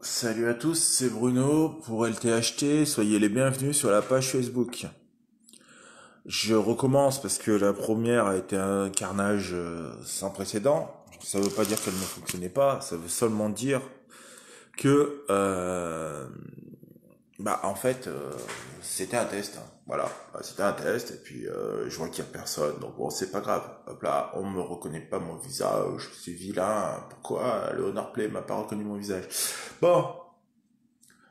Salut à tous, c'est Bruno pour LTHT, soyez les bienvenus sur la page Facebook. Je recommence parce que la première a été un carnage sans précédent. Ça veut pas dire qu'elle ne fonctionnait pas, ça veut seulement dire que en fait c'était un test, hein. Voilà. C'était un test et puis je vois qu'il y a personne, donc bon c'est pas grave. Hop là, on me reconnaît pas mon visage, c'est vilain, pourquoi le Honor Play m'a pas reconnu mon visage? Bon,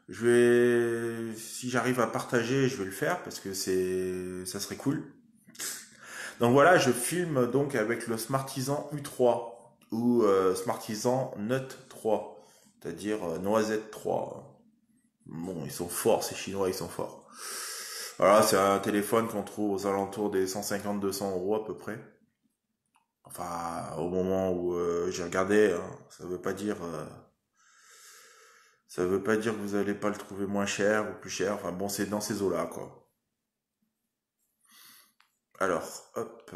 si j'arrive à partager, je vais le faire parce que ça serait cool. Donc voilà, je filme donc avec le Smartisan U3 ou Smartisan Note 3, c'est-à-dire Noisette 3. Bon, ils sont forts, ces Chinois, ils sont forts. Voilà, c'est un téléphone qu'on trouve aux alentours des 150-200 € à peu près. Enfin, au moment où j'ai regardé, hein, ça veut pas dire que vous allez pas le trouver moins cher ou plus cher. Enfin bon, c'est dans ces eaux-là, quoi. Alors, hop,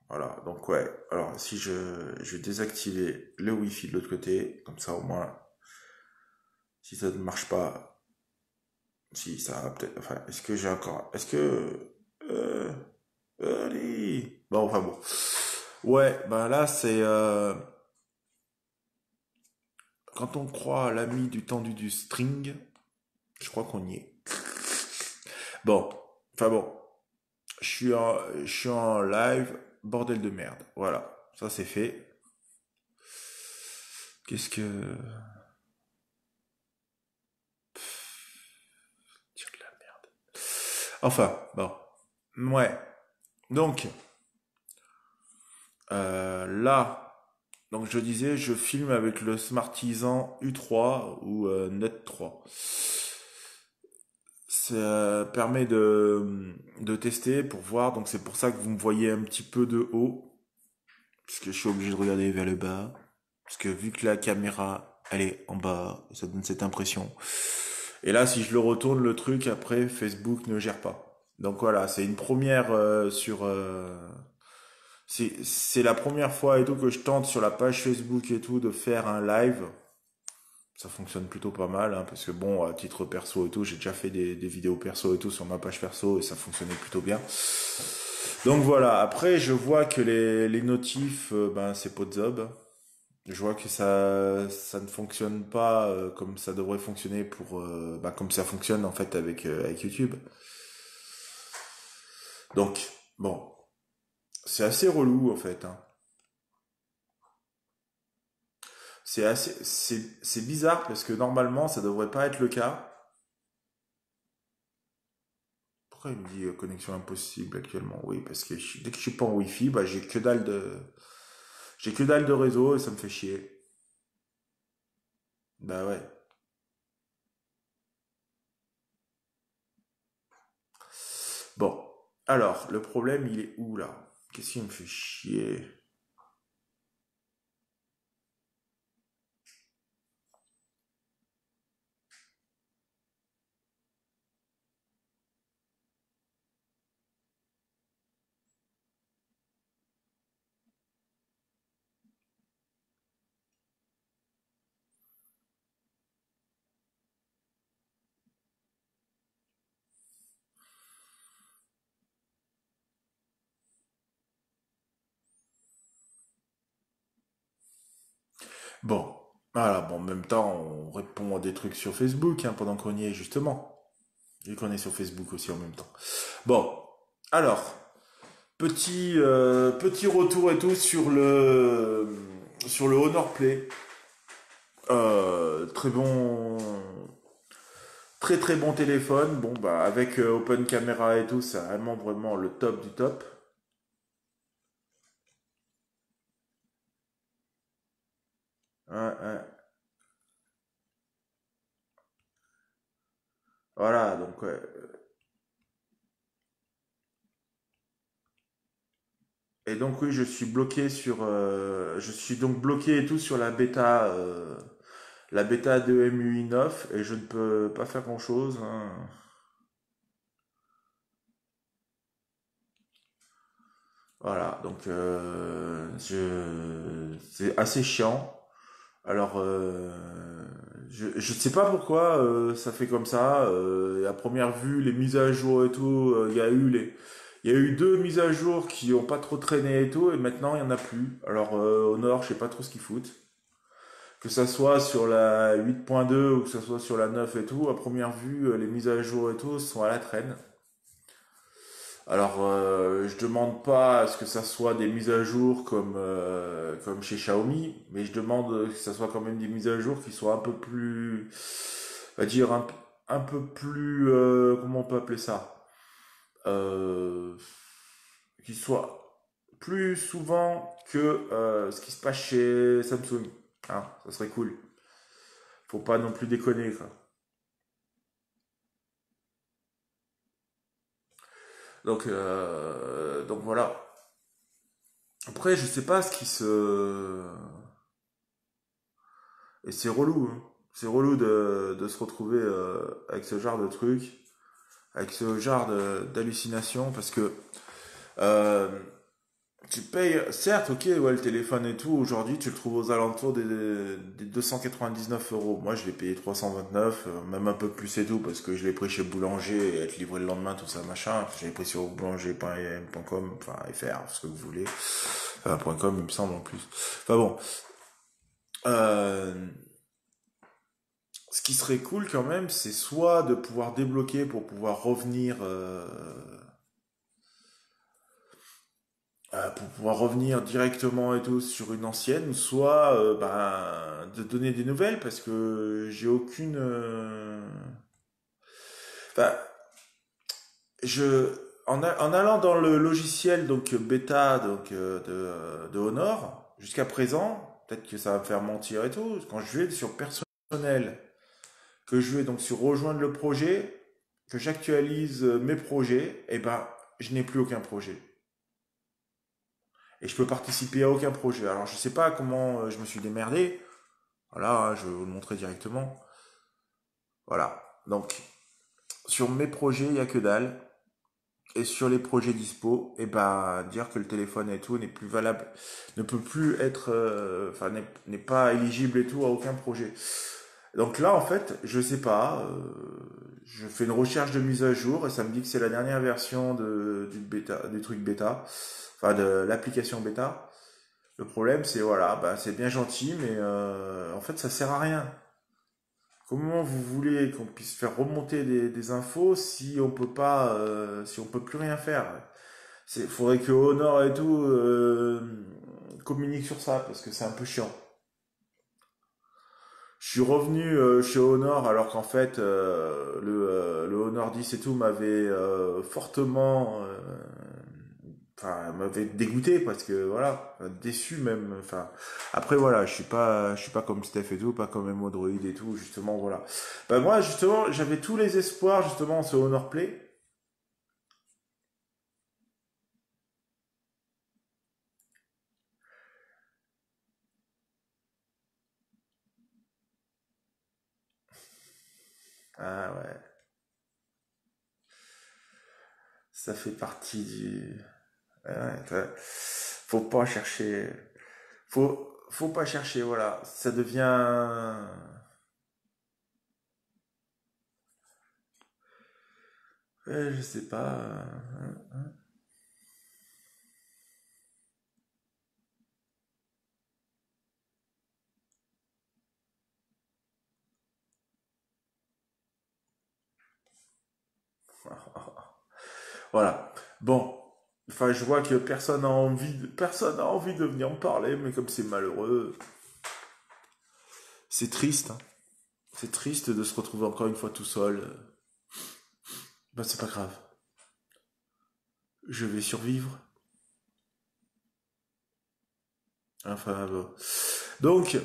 voilà, donc ouais, alors si je vais désactiver le Wi-Fi de l'autre côté, comme ça au moins, si ça ne marche pas, si ça va peut-être, enfin, euh, allez, bon, enfin bon, ouais, ben là c'est, quand on croit à l'ami du tendu du string, je crois qu'on y est. Bon, enfin bon, je suis en live, bordel de merde, voilà, ça c'est fait. Qu'est-ce que... Tiens, de la merde. Enfin, bon. Ouais. Donc, là, donc je disais, je filme avec le Smartisan U3 ou Net 3. Ça permet de tester pour voir, donc c'est pour ça que vous me voyez un petit peu de haut, parce que je suis obligé de regarder vers le bas, parce que vu que la caméra, elle est en bas, ça donne cette impression. Et là, si je le retourne, le truc, après, Facebook ne gère pas. Donc voilà, c'est une première sur... c'est la première fois et tout que je tente sur la page Facebook et tout de faire un live. Ça fonctionne plutôt pas mal, hein, parce que bon, à titre perso et tout, j'ai déjà fait des vidéos perso et tout sur ma page perso et ça fonctionnait plutôt bien. Donc voilà, après je vois que les notifs, ben c'est pas de job. Je vois que ça ne fonctionne pas comme ça devrait fonctionner pour, comme ça fonctionne en fait avec YouTube. Donc bon, c'est assez relou en fait, hein. C'est bizarre parce que normalement ça devrait pas être le cas. Pourquoi il me dit connexion impossible actuellement? Oui, parce que dès que je suis pas en Wi-Fi, bah j'ai que dalle de réseau et ça me fait chier. Bah ouais. Bon, alors le problème il est où là? Qu'est-ce qui me fait chier? Bon, voilà, bon, en même temps, on répond à des trucs sur Facebook hein, pendant qu'on y est justement. Vu qu'on est sur Facebook aussi en même temps. Bon, alors, petit retour et tout sur le Honor Play. Très bon, très très bon téléphone. Bon bah avec Open Camera et tout, c'est vraiment vraiment le top du top. Ouais, ouais. Voilà, donc ouais. Et donc oui, je suis donc bloqué et tout sur la bêta de MUI 9 et je ne peux pas faire grand chose, hein. Voilà, donc c'est assez chiant. Alors, Je sais pas pourquoi ça fait comme ça. À première vue, les mises à jour et tout, il y a eu deux mises à jour qui ont pas trop traîné et tout, et maintenant il y en a plus. Alors au nord, je sais pas trop ce qu'ils foutent. Que ça soit sur la 8.2 ou que ça soit sur la 9 et tout, à première vue, les mises à jour et tout sont à la traîne. Alors, je demande pas à ce que ça soit des mises à jour comme chez Xiaomi, mais je demande que ça soit quand même des mises à jour qui soient un peu plus, on va dire un peu plus, comment on peut appeler ça, euh, qui soient plus souvent que ce qui se passe chez Samsung. Hein, ça serait cool. Faut pas non plus déconner, quoi. Donc voilà. Après, je sais pas ce qui se. Et c'est relou, hein. C'est relou de se retrouver avec ce genre de truc, avec ce genre d'hallucination, parce que euh, tu payes, certes, ok, ouais, le téléphone et tout, aujourd'hui, tu le trouves aux alentours des 299 euros. Moi, je l'ai payé 329, même un peu plus et tout, parce que je l'ai pris chez Boulanger et être livré le lendemain, tout ça, machin. Je l'ai pris sur boulanger.com, enfin, FR, ce que vous voulez. Enfin, .com, il me semble, en plus. Enfin bon. Euh, Ce qui serait cool quand même, c'est soit de pouvoir débloquer pour pouvoir revenir, pour pouvoir revenir directement et tout sur une ancienne, soit ben, de donner des nouvelles parce que j'ai aucune. Enfin, je en allant dans le logiciel donc bêta donc de Honor jusqu'à présent, peut-être que ça va me faire mentir et tout. Quand je vais sur personnel, que je vais donc sur rejoindre le projet, que j'actualise mes projets, et ben je n'ai plus aucun projet. Et je peux participer à aucun projet. Alors je sais pas comment je me suis démerdé. Voilà, hein, je vais vous le montrer directement. Voilà. Donc sur mes projets, il y a que dalle. Et sur les projets dispo, et ben dire que le téléphone et tout n'est plus valable, ne peut plus être, enfin n'est pas éligible et tout à aucun projet. Donc là, en fait, je sais pas. Je fais une recherche de mise à jour et ça me dit que c'est la dernière version du bêta, du truc bêta, enfin de l'application bêta. Le problème, c'est voilà, bah, c'est bien gentil, mais en fait, ça sert à rien. Comment vous voulez qu'on puisse faire remonter des infos si on peut pas, si on peut plus rien faire? Faudrait que Honor et tout communique sur ça parce que c'est un peu chiant. Je suis revenu chez Honor alors qu'en fait le Honor 10 et tout m'avait fortement enfin m'avait dégoûté parce que voilà déçu même enfin après voilà je suis pas comme Steph et tout pas comme Modroid et tout justement voilà bah moi justement j'avais tous les espoirs justement sur Honor Play. Ah ouais, ça fait partie du ouais, faut pas chercher. Faut pas chercher, voilà. Ça devient. Je sais pas. Voilà. Bon. Enfin, je vois que personne n'a envie de venir me parler, mais comme c'est malheureux, c'est triste, hein. C'est triste de se retrouver encore une fois tout seul. Ben, c'est pas grave. Je vais survivre. Enfin, bon. Donc,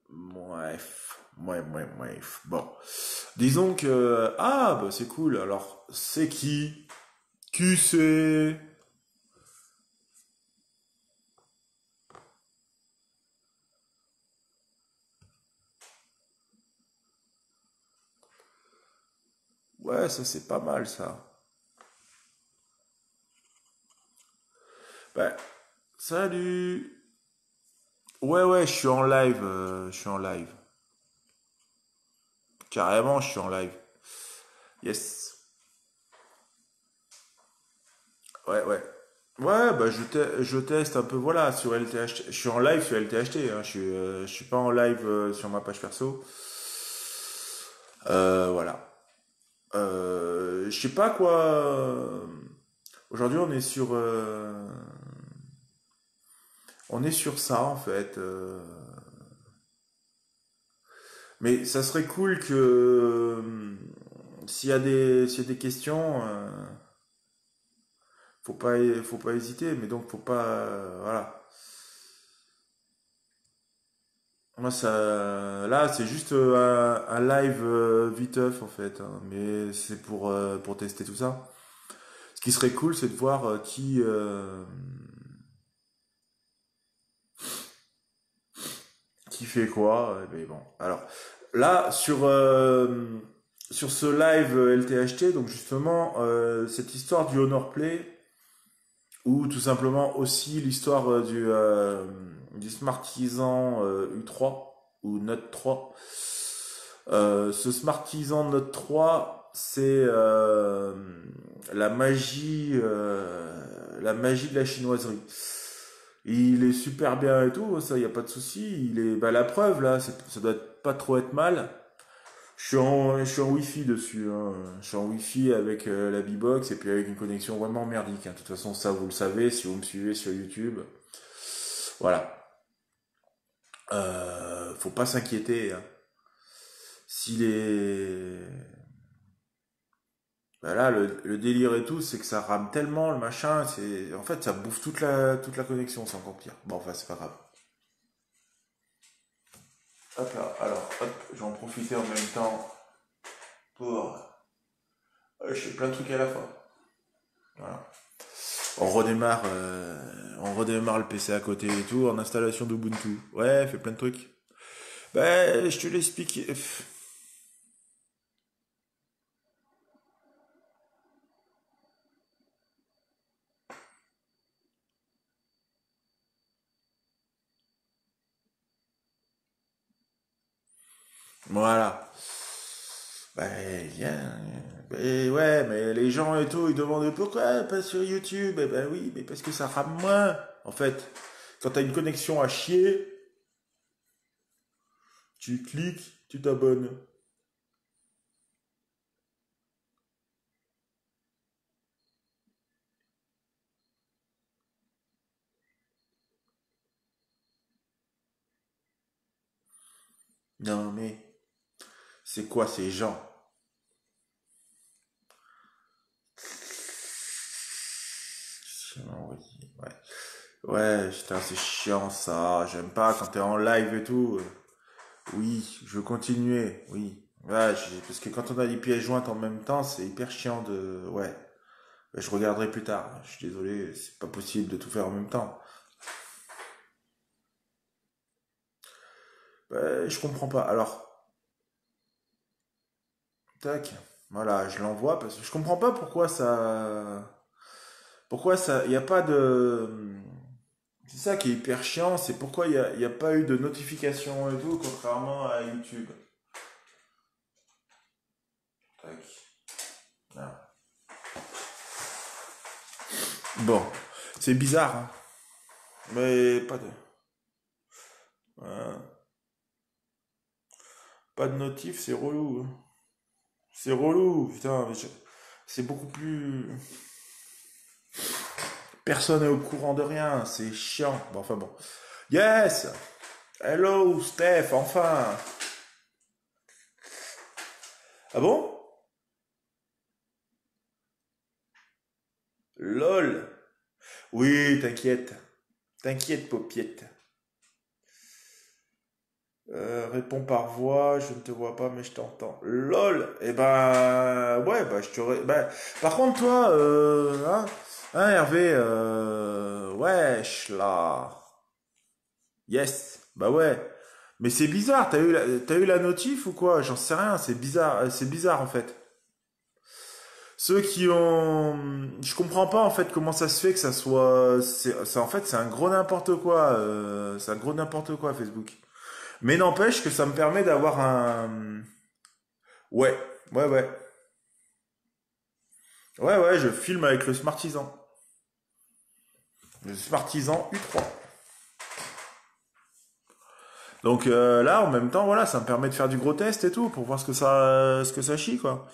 bref. Bref. Bon. Disons que. Ah, bah c'est cool. Alors, c'est qui? Qui c'est? Ouais, ça c'est pas mal ça. Bah, salut. Ouais, ouais, je suis en live. Je suis en live. Carrément, je suis en live. Yes. Ouais, ouais. Ouais, bah je teste un peu, voilà, sur LTHT. Je suis en live sur LTHT, hein. Je suis pas en live sur ma page perso. Voilà. Je sais pas quoi. Aujourd'hui, on est sur ça en fait. Mais ça serait cool que s'il y a des questions, faut pas hésiter. Mais donc faut pas, voilà. Moi, ça, là, c'est juste un live viteuf en fait, hein, mais c'est pour tester tout ça. Ce qui serait cool, c'est de voir qui fait quoi. Mais bon, alors là, sur ce live LTHT, donc justement, cette histoire du Honor Play, ou tout simplement aussi l'histoire du Smartisan U3 ou Note 3. Ce Smartisan Note 3, c'est la magie de la chinoiserie. Il est super bien et tout, ça y a pas de souci. Il est, bah la preuve là, ça doit pas trop être mal. Je suis en Wi-Fi dessus, hein. Je suis en Wi-Fi avec la B-Box et puis avec une connexion vraiment merdique, hein. De toute façon, ça vous le savez si vous me suivez sur YouTube. Voilà. Faut pas s'inquiéter, hein. S'il est... Bah là, le délire et tout, c'est que ça rame tellement le machin, en fait, ça bouffe toute la connexion, c'est encore pire. Bon, enfin, c'est pas grave. Hop là, alors, hop, je vais en profiter en même temps pour... je fais plein de trucs à la fois. Voilà. On redémarre le PC à côté et tout, en installation d'Ubuntu. Ouais, fait plein de trucs. Ben, je te l'explique. Voilà. Ben, viens. Ben, ouais, mais les gens et tout, ils demandent pourquoi pas sur YouTube. Eh ben oui, mais parce que ça rame moins. En fait, quand t'as une connexion à chier, tu cliques, tu t'abonnes. Non, mais c'est quoi ces gens? Chiant, oui, ouais. Ouais, putain, c'est chiant ça. J'aime pas quand t'es en live et tout. Oui, je veux continuer. Oui. Ouais, parce que quand on a des pièces jointes en même temps, c'est hyper chiant de. Ouais. Je regarderai plus tard. Je suis désolé, c'est pas possible de tout faire en même temps. Je comprends pas. Alors, tac. Voilà, je l'envoie parce que je comprends pas pourquoi ça. Pourquoi ça. Il n'y a pas de. C'est ça qui est hyper chiant, c'est pourquoi il y a pas eu de notification et tout, contrairement à YouTube. Tac. Ah. Bon, c'est bizarre, hein. Mais pas de. Pas de notif, c'est relou, hein. C'est relou, putain. C'est beaucoup plus. Personne n'est au courant de rien, c'est chiant. Bon, enfin bon. Yes! Hello, Steph, enfin! Ah bon? LOL! Oui, t'inquiète. T'inquiète, paupiette. Réponds par voix, je ne te vois pas, mais je t'entends. LOL! Eh ben, ouais, bah, je te. Ben, par contre, toi, hein, Hervé, wesh, là. Yes, bah ouais. Mais c'est bizarre, t'as eu la notif ou quoi? J'en sais rien, c'est bizarre en fait. Ceux qui ont, je comprends pas en fait comment ça se fait que ça soit, en fait c'est un gros n'importe quoi, c'est un gros n'importe quoi Facebook. Mais n'empêche que ça me permet d'avoir un, ouais, ouais, ouais, ouais, ouais, je filme avec le Smartisan, le Smartisan U3. Donc là, en même temps, voilà, ça me permet de faire du gros test et tout pour voir ce que ça chie quoi.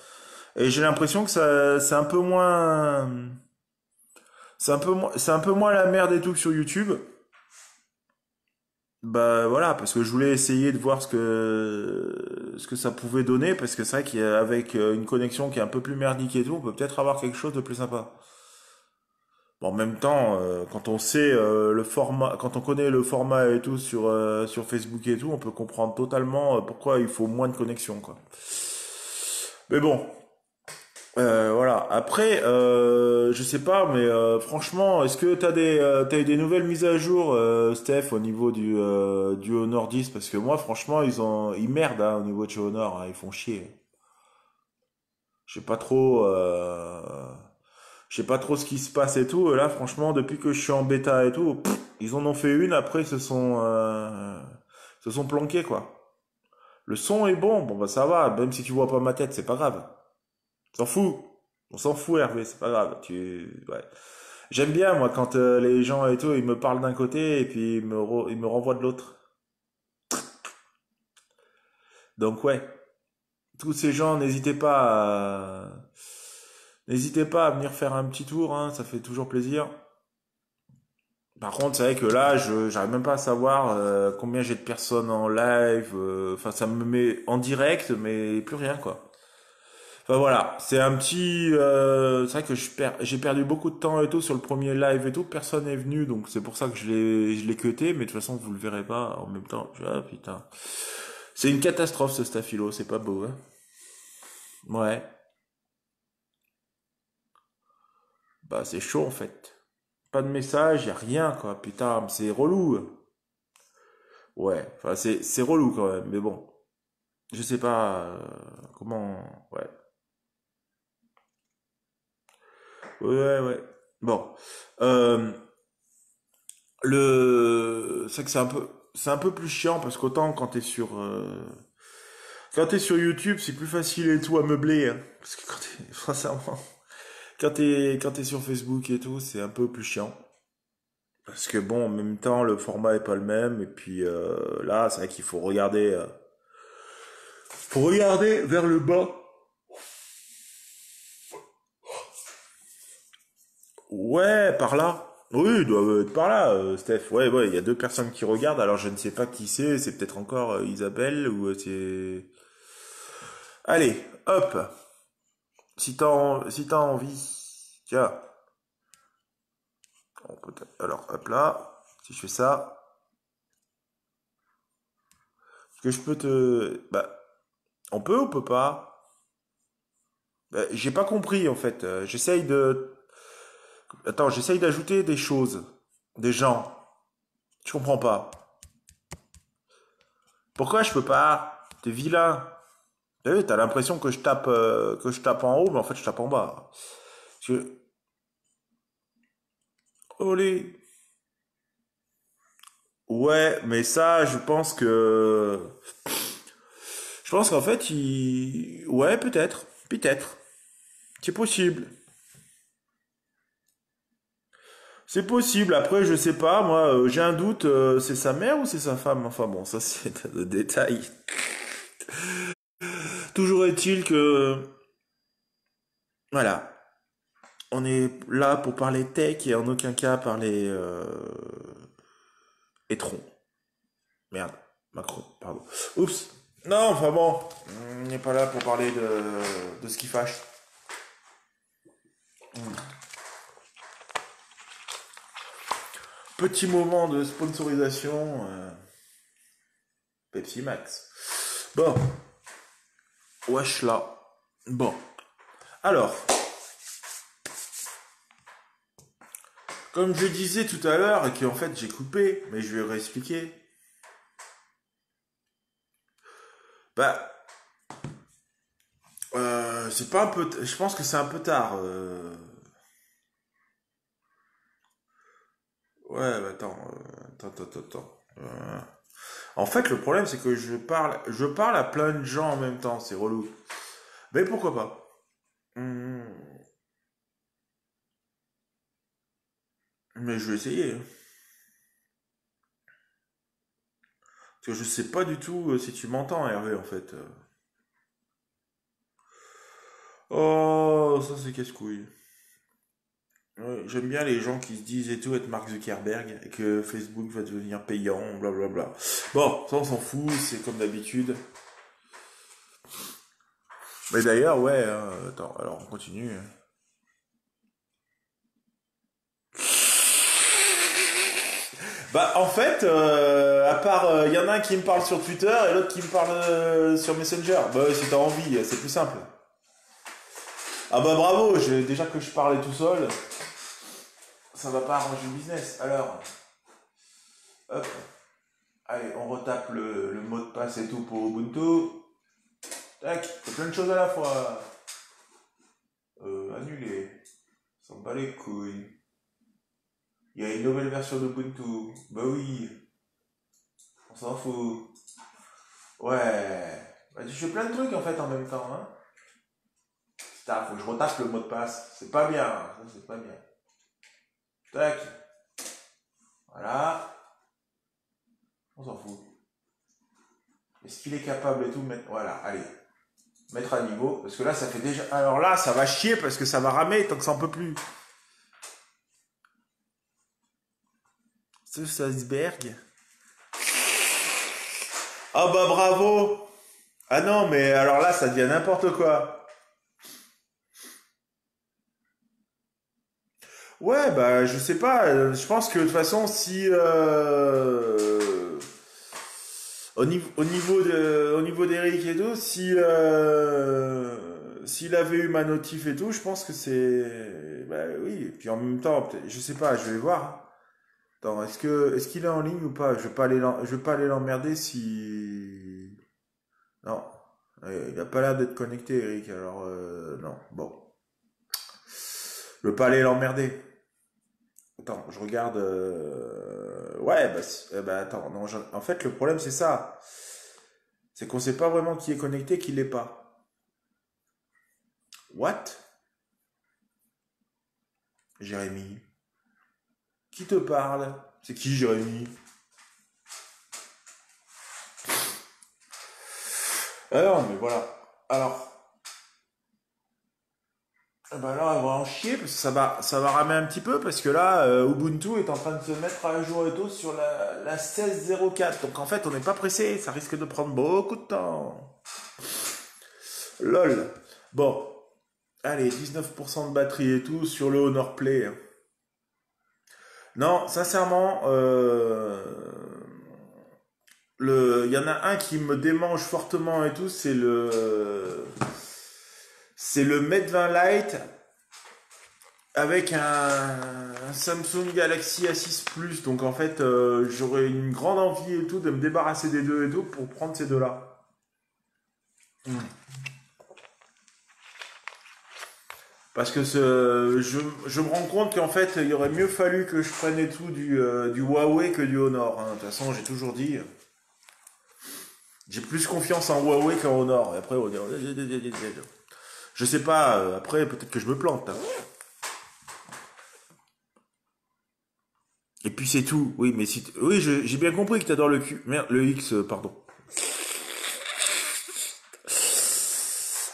Et j'ai l'impression que ça, c'est un peu moins, c'est un peu moins la merde et tout que sur YouTube. Bah voilà, parce que je voulais essayer de voir ce que ça pouvait donner, parce que c'est vrai qu'avec une connexion qui est un peu plus merdique et tout, on peut peut-être avoir quelque chose de plus sympa. Bon, en même temps, quand on sait le format, quand on connaît le format et tout sur Facebook et tout, on peut comprendre totalement pourquoi il faut moins de connexion, quoi. Mais bon, voilà. Après, je sais pas, mais franchement, est-ce que t'as eu des nouvelles mises à jour, Steph, au niveau du Honor 10? Parce que moi, franchement, ils merdent hein, au niveau de chez Honor, hein, ils font chier. Je sais pas trop, je sais pas trop ce qui se passe et tout. Là, franchement, depuis que je suis en bêta et tout, ils en ont fait une. Après, se sont planqués quoi. Le son est bon, bon bah ça va. Même si tu vois pas ma tête, c'est pas grave. On s'en fout. On s'en fout, Hervé, c'est pas grave. Ouais. J'aime bien, moi, quand les gens et tout, ils me parlent d'un côté et puis ils me renvoient de l'autre. Donc, ouais. Tous ces gens, n'hésitez pas à venir faire un petit tour, hein, ça fait toujours plaisir. Par contre, c'est vrai que là, j'arrive même pas à savoir combien j'ai de personnes en live. Enfin, ça me met en direct, mais plus rien, quoi. Enfin voilà, c'est un petit. C'est vrai que j'ai perdu beaucoup de temps et tout sur le premier live et tout. Personne n'est venu, donc c'est pour ça que je l'ai cuté. Mais de toute façon, vous le verrez pas en même temps. Ah putain, c'est une catastrophe ce Stafilo, c'est pas beau, hein. Ouais, bah c'est chaud en fait. Pas de message, y a rien quoi. Putain, c'est relou. Ouais, enfin c'est relou quand même. Mais bon, je sais pas comment. Ouais, ouais, ouais. Bon. Euh, c'est que c'est un peu plus chiant parce qu'autant quand t'es sur YouTube, c'est plus facile et tout à meubler, hein. Parce que sincèrement, quand t'es sur Facebook et tout, c'est un peu plus chiant. Parce que bon, en même temps, le format est pas le même, et puis là, c'est vrai qu'il faut regarder vers le bas. Ouais, par là. Oui, il doit être par là, Steph. Ouais, ouais, il y a deux personnes qui regardent, alors je ne sais pas qui c'est peut-être encore Isabelle, ou c'est... Allez, hop. Si t'as envie, tiens, alors hop là, si je fais ça, est-ce que je peux bah, on peut ou peut pas? Bah, j'ai pas compris en fait. J'essaye d'ajouter des choses, des gens. Je comprends pas. Pourquoi je peux pas? T'es vilain. T'as l'impression que je tape en haut, mais en fait je tape en bas. Je... Olé. Ouais, mais ça, je pense qu'en fait, ouais, peut-être. C'est possible. C'est possible. Après, je sais pas. Moi, j'ai un doute. C'est sa mère ou c'est sa femme? Enfin bon, ça c'est le détail. Toujours est-il que, voilà, on est là pour parler tech et en aucun cas parler étron. Merde, Macron, pardon. Oups. Non, enfin bon, on n'est pas là pour parler de ce qui fâche. Petit moment de sponsorisation, Pepsi Max. Bon, wesh là. Bon, alors, comme je disais tout à l'heure, et qu'en fait j'ai coupé, mais je vais réexpliquer. Bah, C'est pas un peu... Je pense que c'est un peu tard. Ouais, bah attends, attends. En fait, le problème, c'est que je parle à plein de gens en même temps, c'est relou. Mais pourquoi pas? Hmm, mais je vais essayer, hein. Parce que je sais pas du tout si tu m'entends, Hervé, en fait. Oh, ça c'est casse-couille. Ouais, j'aime bien les gens qui se disent et tout être Mark Zuckerberg et que Facebook va devenir payant, blablabla. Bon, ça on s'en fout, c'est comme d'habitude. Mais d'ailleurs, ouais, attends, alors on continue. Bah, en fait, à part, il y en a un qui me parle sur Twitter et l'autre qui me parle sur Messenger. Bah, ouais, si t'as envie, c'est plus simple. Ah bah bravo, déjà que je parlais tout seul, ça va pas arranger le business. Alors, hop, allez, on retape le mot de passe et tout pour Ubuntu. Tac, c'est plein de choses à la fois. Annuler. Ça me bat les couilles. Il y a une nouvelle version d'Ubuntu. Bah oui, on s'en fout. Ouais. Bah, tu fais plein de trucs en fait en même temps, hein. Putain, faut que je retape le mot de passe. C'est pas bien, hein. Ça, c'est pas bien. Tac. Voilà. On s'en fout. Est-ce qu'il est capable et tout mettre... Voilà, allez. Mettre à niveau. Parce que là, ça fait déjà... Alors là, ça va chier parce que ça va ramer tant que ça en peut plus. Ce Salzberg. Ah bah bravo. Ah non, mais alors là, ça devient n'importe quoi. Ouais, bah je sais pas. Je pense que de toute façon, si au niveau d'Eric et tout, si s'il avait eu ma notif et tout, je pense que c'est bah oui. Et puis en même temps, je sais pas, je vais voir. Attends, est-ce qu'il est en ligne ou pas? Je vais pas aller l'emmerder si non. Il a pas l'air d'être connecté, Eric. Alors non. Bon, je veux pas aller l'emmerder. Attends, je regarde. Ouais, bah, attends. Non, en fait, le problème, c'est ça. C'est qu'on sait pas vraiment qui est connecté, qui l'est pas. What? Jérémy. Qui te parle? C'est qui, Jérémy? Alors, mais voilà. Alors, bah là, on va en chier parce que ça va ramer un petit peu parce que là, Ubuntu est en train de se mettre à jour et tout sur la 16.04. Donc en fait, on n'est pas pressé. Ça risque de prendre beaucoup de temps. LOL. Bon, allez, 19% de batterie et tout sur le Honor Play. Non, sincèrement, il y en a un qui me démange fortement et tout, c'est le Mate 20 Lite avec un Samsung Galaxy A6 Plus. Donc en fait, j'aurais une grande envie et tout de me débarrasser des deux et tout pour prendre ces deux-là. Parce que je me rends compte qu'en fait, il aurait mieux fallu que je prenne et tout du Huawei que du Honor, hein. De toute façon, j'ai toujours dit, j'ai plus confiance en Huawei qu'en Honor. Et après, je sais pas, après, peut-être que je me plante, hein. Et puis c'est tout. Oui, mais si oui, j'ai bien compris que t'adores le Q. Merde, le X, pardon.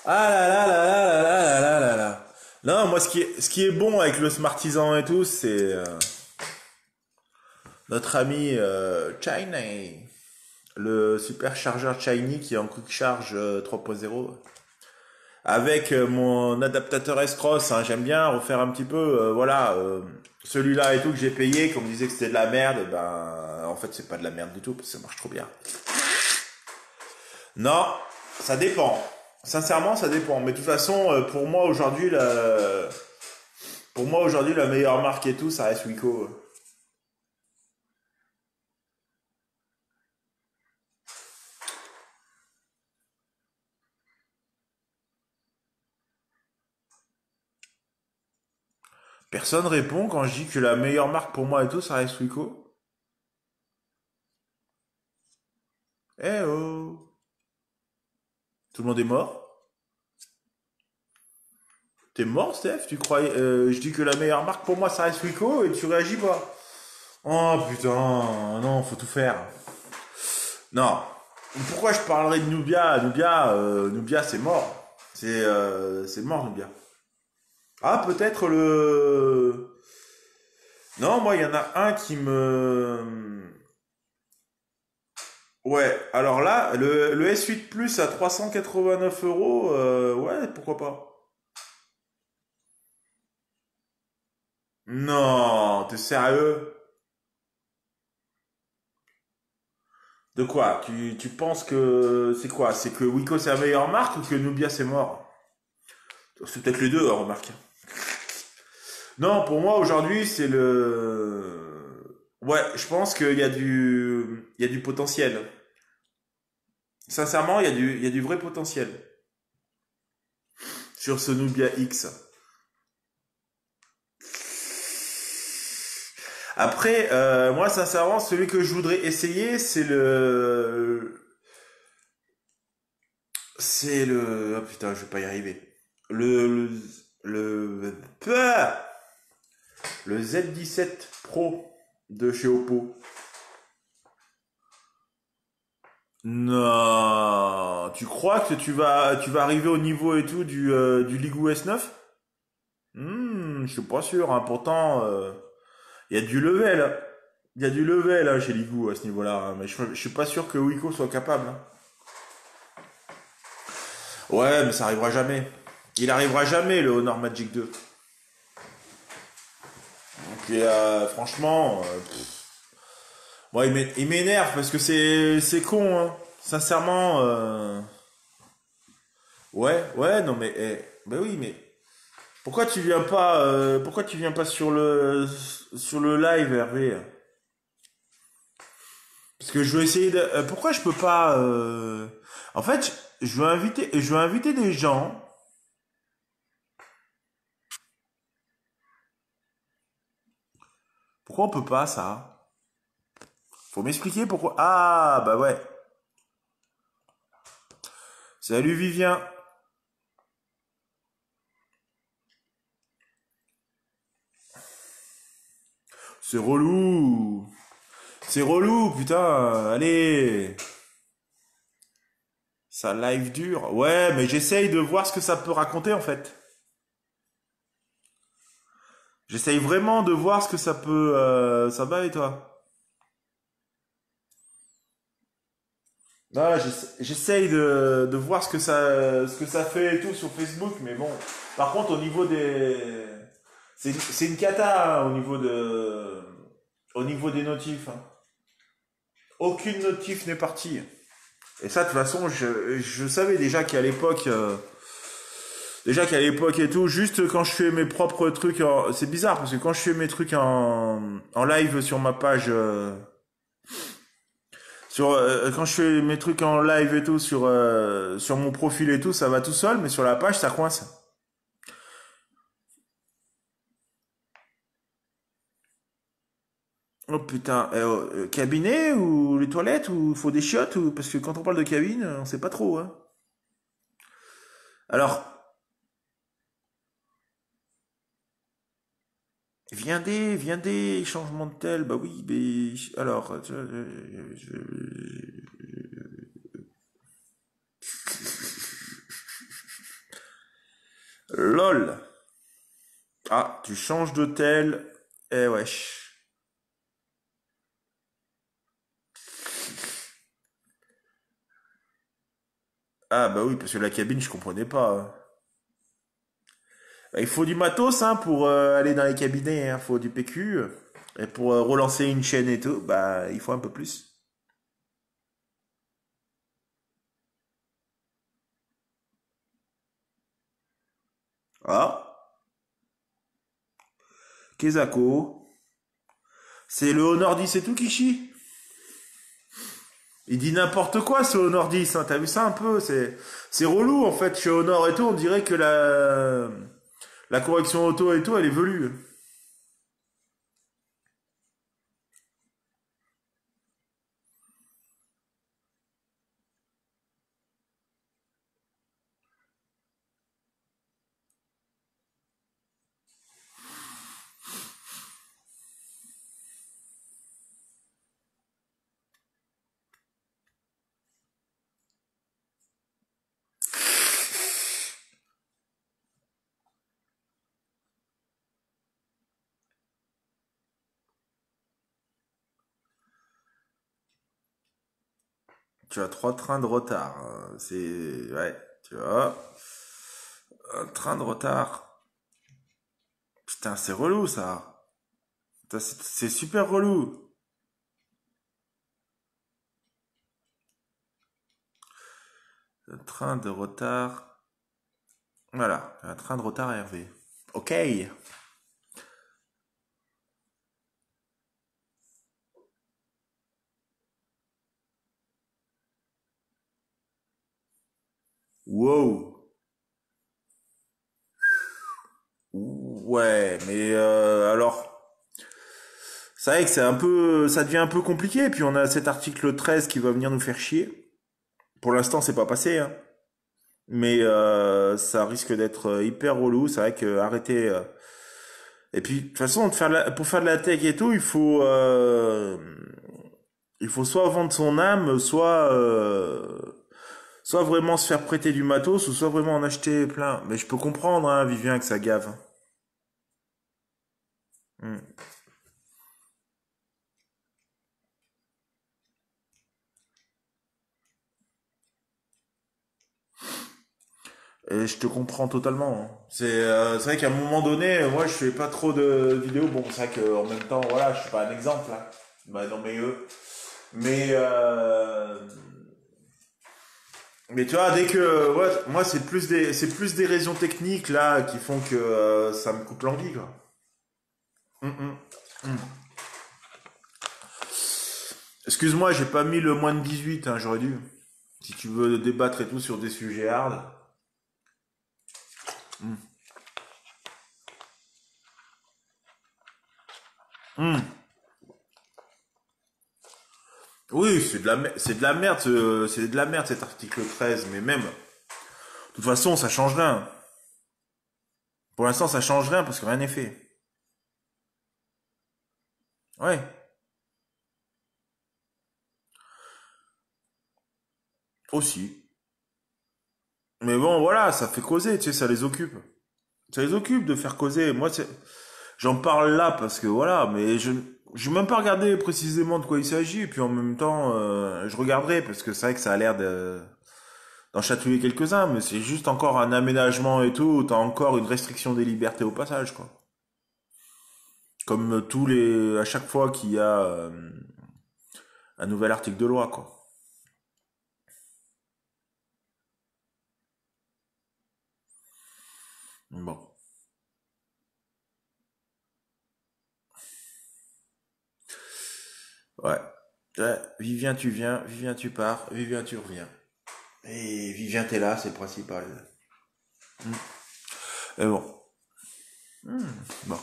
Ah là là là là là là là là là. Non, moi, ce qui est bon avec le Smartisan et tout, c'est notre ami China. Le superchargeur Shiny qui est en quick charge 3.0 avec mon adaptateur S-Cross, hein, j'aime bien refaire un petit peu voilà celui-là et tout que j'ai payé qu'on me disait que c'était de la merde, ben en fait c'est pas de la merde du tout parce que ça marche trop bien. Non, ça dépend. Sincèrement, ça dépend, mais de toute façon pour moi aujourd'hui la meilleure marque et tout ça reste Wiko. Personne répond quand je dis que la meilleure marque pour moi et tout, ça reste Wiko. Eh oh. Tout le monde est mort. T'es mort, Steph? Tu croyais, je dis que la meilleure marque pour moi, ça reste Wiko et tu réagis pas. Oh putain, non, faut tout faire. Non. Pourquoi je parlerais de Nubia? Nubia, c'est mort. C'est mort, Nubia. Ah, peut-être le... Non, moi, il y en a un qui me... Ouais, alors là, le S8 Plus à 389 euros, ouais, pourquoi pas. Non, t'es sérieux? De quoi? Tu penses que... C'est quoi? C'est que Wiko c'est la meilleure marque ou que Nubia c'est mort? C'est peut-être les deux, hein, remarque. Non, pour moi aujourd'hui c'est le... Ouais, je pense qu'il y a il y a du potentiel. Sincèrement, il y a du vrai potentiel sur ce Nubia X. Après, moi sincèrement, celui que je voudrais essayer, c'est le... Oh putain, je vais pas y arriver. Le... Pouah, le Z17 Pro de chez Oppo. Non, tu crois que tu vas arriver au niveau et tout du Ligou S9? Je suis pas sûr, hein. Pourtant, il y a du level. Il y a du level hein, chez Ligou à ce niveau-là, hein. Mais je suis pas sûr que Wiko soit capable, hein. Ouais, mais ça arrivera jamais. Il arrivera jamais le Honor Magic 2. Donc, franchement, moi il m'énerve parce que c'est con, hein. Sincèrement, ouais, ouais, non mais, bah oui, mais pourquoi tu viens pas sur le live, Hervé? Parce que je veux essayer de, pourquoi je peux pas, en fait, je veux inviter des gens. Pourquoi on peut pas ça? Faut m'expliquer pourquoi. Ah, bah ouais. Salut Vivien. C'est relou. C'est relou, putain. Allez. Ça live dure. Ouais, mais j'essaye de voir ce que ça peut raconter en fait. J'essaye vraiment de voir ce que ça peut. Ça va et toi? Non, j'essaye de voir ce que ça fait et tout sur Facebook, mais bon. Par contre, au niveau des. C'est une cata hein, au niveau des notifs, hein. Aucune notif n'est partie. Et ça, de toute façon, je savais déjà qu'à l'époque et tout, juste quand je fais mes propres trucs, c'est bizarre parce que quand je fais mes trucs en live sur ma page, quand je fais mes trucs en live et tout sur mon profil et tout, ça va tout seul, mais sur la page, ça coince. Oh putain, cabinet ou les toilettes ou faut des chiottes ou parce que quand on parle de cabine, on sait pas trop, hein. Alors, viens des changements de tel, bah oui, mais alors, lol. Ah, tu changes d'hôtel. Eh wesh. Ah bah oui, parce que la cabine, je comprenais pas, hein. Bah, il faut du matos hein, pour aller dans les cabinets, il faut du PQ. Et pour relancer une chaîne et tout, bah il faut un peu plus. Ah, Kezako. C'est le Honor 10 et tout qui chie. Il dit n'importe quoi ce Honor 10, hein. T'as vu ça un peu? C'est relou en fait chez Honor et tout, on dirait que la correction auto et tout, elle est velue. Tu as 3 trains de retard. C'est... Ouais, tu vois. Un train de retard. Putain, c'est relou ça. Putain, c'est super relou. Un train de retard. Voilà, un train de retard à Hervé. Ok. Wow. Ouais, mais alors, c'est vrai que c'est un peu, ça devient un peu compliqué. Et puis on a cet article 13 qui va venir nous faire chier. Pour l'instant, c'est pas passé, hein. Mais ça risque d'être hyper relou. C'est vrai que arrêter. Et puis de toute façon, pour faire de la tech et tout, il faut soit vendre son âme, soit vraiment se faire prêter du matos, ou soit vraiment en acheter plein. Mais je peux comprendre, hein, Vivien, que ça gave. Hmm. Et je te comprends totalement, hein. C'est vrai qu'à un moment donné, moi je fais pas trop de vidéos. Bon, c'est vrai qu'en même temps, voilà, je suis pas un exemple là. Bah non mais eux. Mais mais tu vois, dès que ouais, moi c'est plus des raisons techniques là qui font que ça me coupe l'envie quoi. Hum, hum, hum. Excuse-moi, j'ai pas mis le moins de 18, hein, j'aurais dû. Si tu veux débattre et tout sur des sujets hard. Hum. Hum. Oui, c'est de la merde, c'est de la merde cet article 13, mais même, de toute façon, ça change rien. Pour l'instant, ça change rien parce que rien n'est fait. Ouais, aussi. Mais bon, voilà, ça fait causer, tu sais, ça les occupe. Ça les occupe de faire causer. Moi, j'en parle là parce que voilà, mais je vais même pas regarder précisément de quoi il s'agit, et puis en même temps, je regarderai parce que c'est vrai que ça a l'air d'en chatouiller quelques-uns, mais c'est juste encore un aménagement et tout, t'as encore une restriction des libertés au passage, quoi. Comme à chaque fois qu'il y a un nouvel article de loi, quoi. Bon. Ouais. Vivien, tu viens, Vivien, tu pars, Vivien, tu reviens. Et Vivien, t'es là, c'est le principal. Hmm. Mais bon. Bon.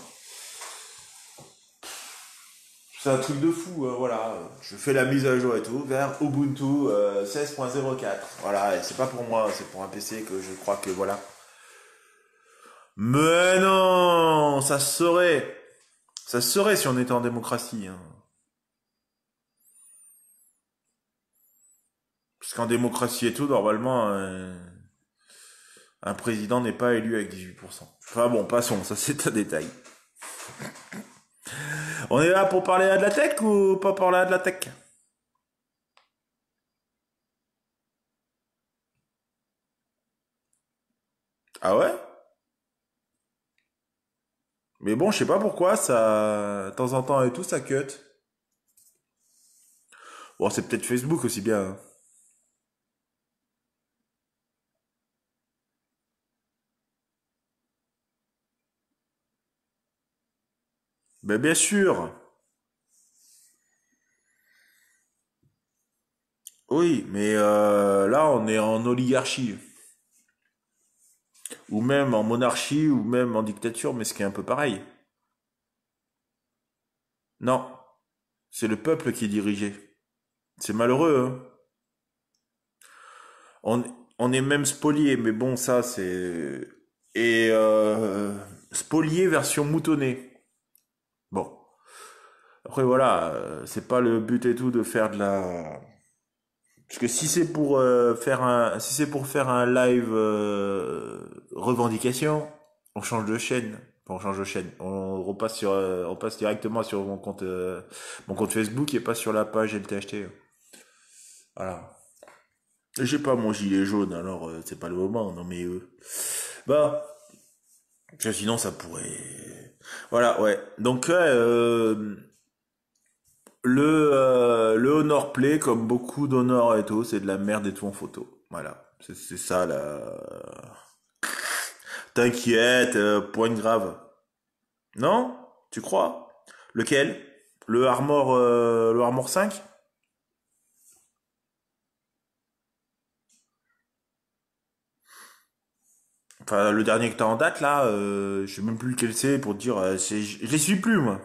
C'est un truc de fou, voilà. Je fais la mise à jour et tout vers Ubuntu 16.04. Voilà, et c'est pas pour moi, c'est pour un PC que je crois que voilà. Mais non, ça se saurait. Ça se saurait si on était en démocratie, hein. Parce qu'en démocratie et tout, normalement, un président n'est pas élu avec 18%. Enfin bon, passons, ça c'est un détail. On est là pour parler à de la tech ou pas parler à de la tech? Ah ouais? Mais bon, je sais pas pourquoi, ça, de temps en temps et tout, ça cut. Bon, c'est peut-être Facebook aussi bien, hein. Ben bien sûr. Oui, mais là, on est en oligarchie. Ou même en monarchie, ou même en dictature, mais ce qui est un peu pareil. Non, c'est le peuple qui est dirigé. C'est malheureux, hein. On, on est même spolié, mais bon, ça, c'est... Et spolié version moutonnée. Bon. Après, voilà, c'est pas le but et tout de faire de la... Parce que si c'est pour faire un live revendication, on change de chaîne. Enfin, on change de chaîne. On passe directement sur mon compte Facebook et pas sur la page LTHT. Voilà. J'ai pas mon gilet jaune, alors c'est pas le moment, non mais bah, parce que sinon ça pourrait... Voilà, ouais. Donc le Honor Play, comme beaucoup d'Honor et tout, c'est de la merde et tout en photo. Voilà, c'est ça la... T'inquiète, point grave. Non? Tu crois? Lequel? Le Armor 5? Enfin, le dernier que t'as en date, là, je sais même plus lequel c'est pour te dire, je les suis plus, moi.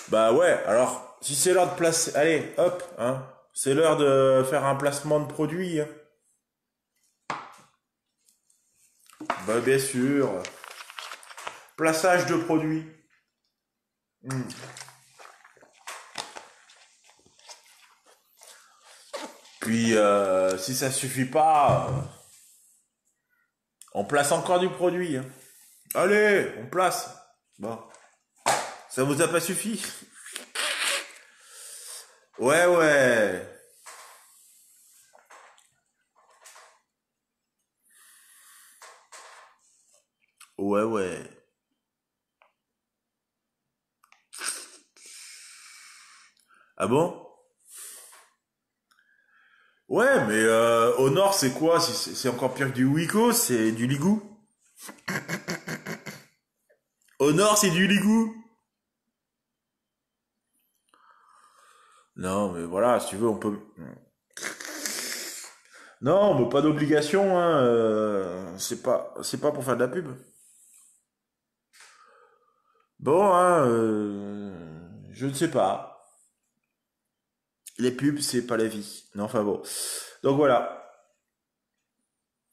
Bah ouais, alors, si c'est l'heure de placer, allez, hop, hein, c'est l'heure de faire un placement de produit, hein. Bah bien sûr, plaçage de produit. Hmm. Puis, si ça suffit pas, on place encore du produit, hein. Allez, on place. Bon, ça vous a pas suffi? Ouais, ouais. Ouais, ouais. Ah bon? Ouais, mais au nord, c'est quoi? C'est encore pire que du Wiko, c'est du Ligou. Au nord, c'est du Ligou. Non, mais voilà, si tu veux, on peut... Non, mais pas d'obligation, hein. C'est pas pour faire de la pub. Bon, hein, je ne sais pas. Les pubs, c'est pas la vie. Non, enfin bon. Donc voilà.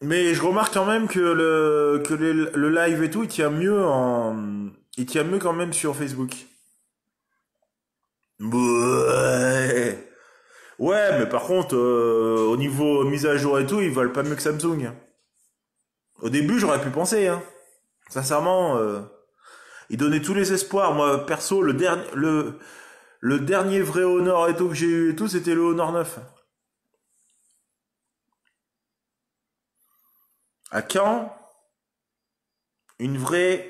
Mais je remarque quand même que le live et tout, il tient mieux quand même sur Facebook. Ouais. Ouais, mais par contre, au niveau mise à jour et tout, ils valent pas mieux que Samsung. Au début, j'aurais pu penser, hein. Sincèrement, ils donnaient tous les espoirs. Moi, perso, le dernier vrai Honor et tout que j'ai eu et tout, c'était le Honor 9. À quand une vraie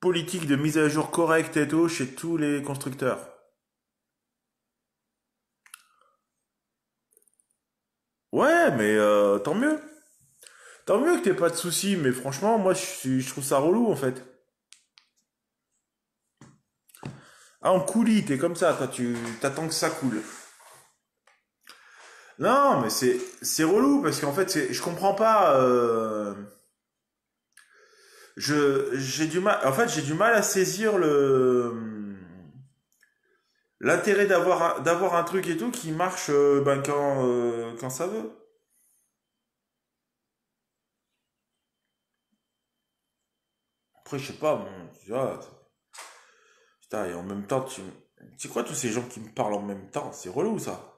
politique de mise à jour correcte et tout chez tous les constructeurs? Ouais, mais tant mieux. Tant mieux que t'aies pas de soucis, mais franchement, moi, je trouve ça relou, en fait. Ah, en coulis, t'es comme ça, toi, tu t'attends que ça coule. Non, mais c'est relou, parce qu'en fait, je comprends pas, j'ai du mal, en fait, j'ai du mal à saisir l'intérêt d'avoir un truc et tout qui marche, ben, quand ça veut. Après, je sais pas, bon, tu vois, putain, et en même temps, c'est quoi tous ces gens qui me parlent en même temps? C'est relou, ça.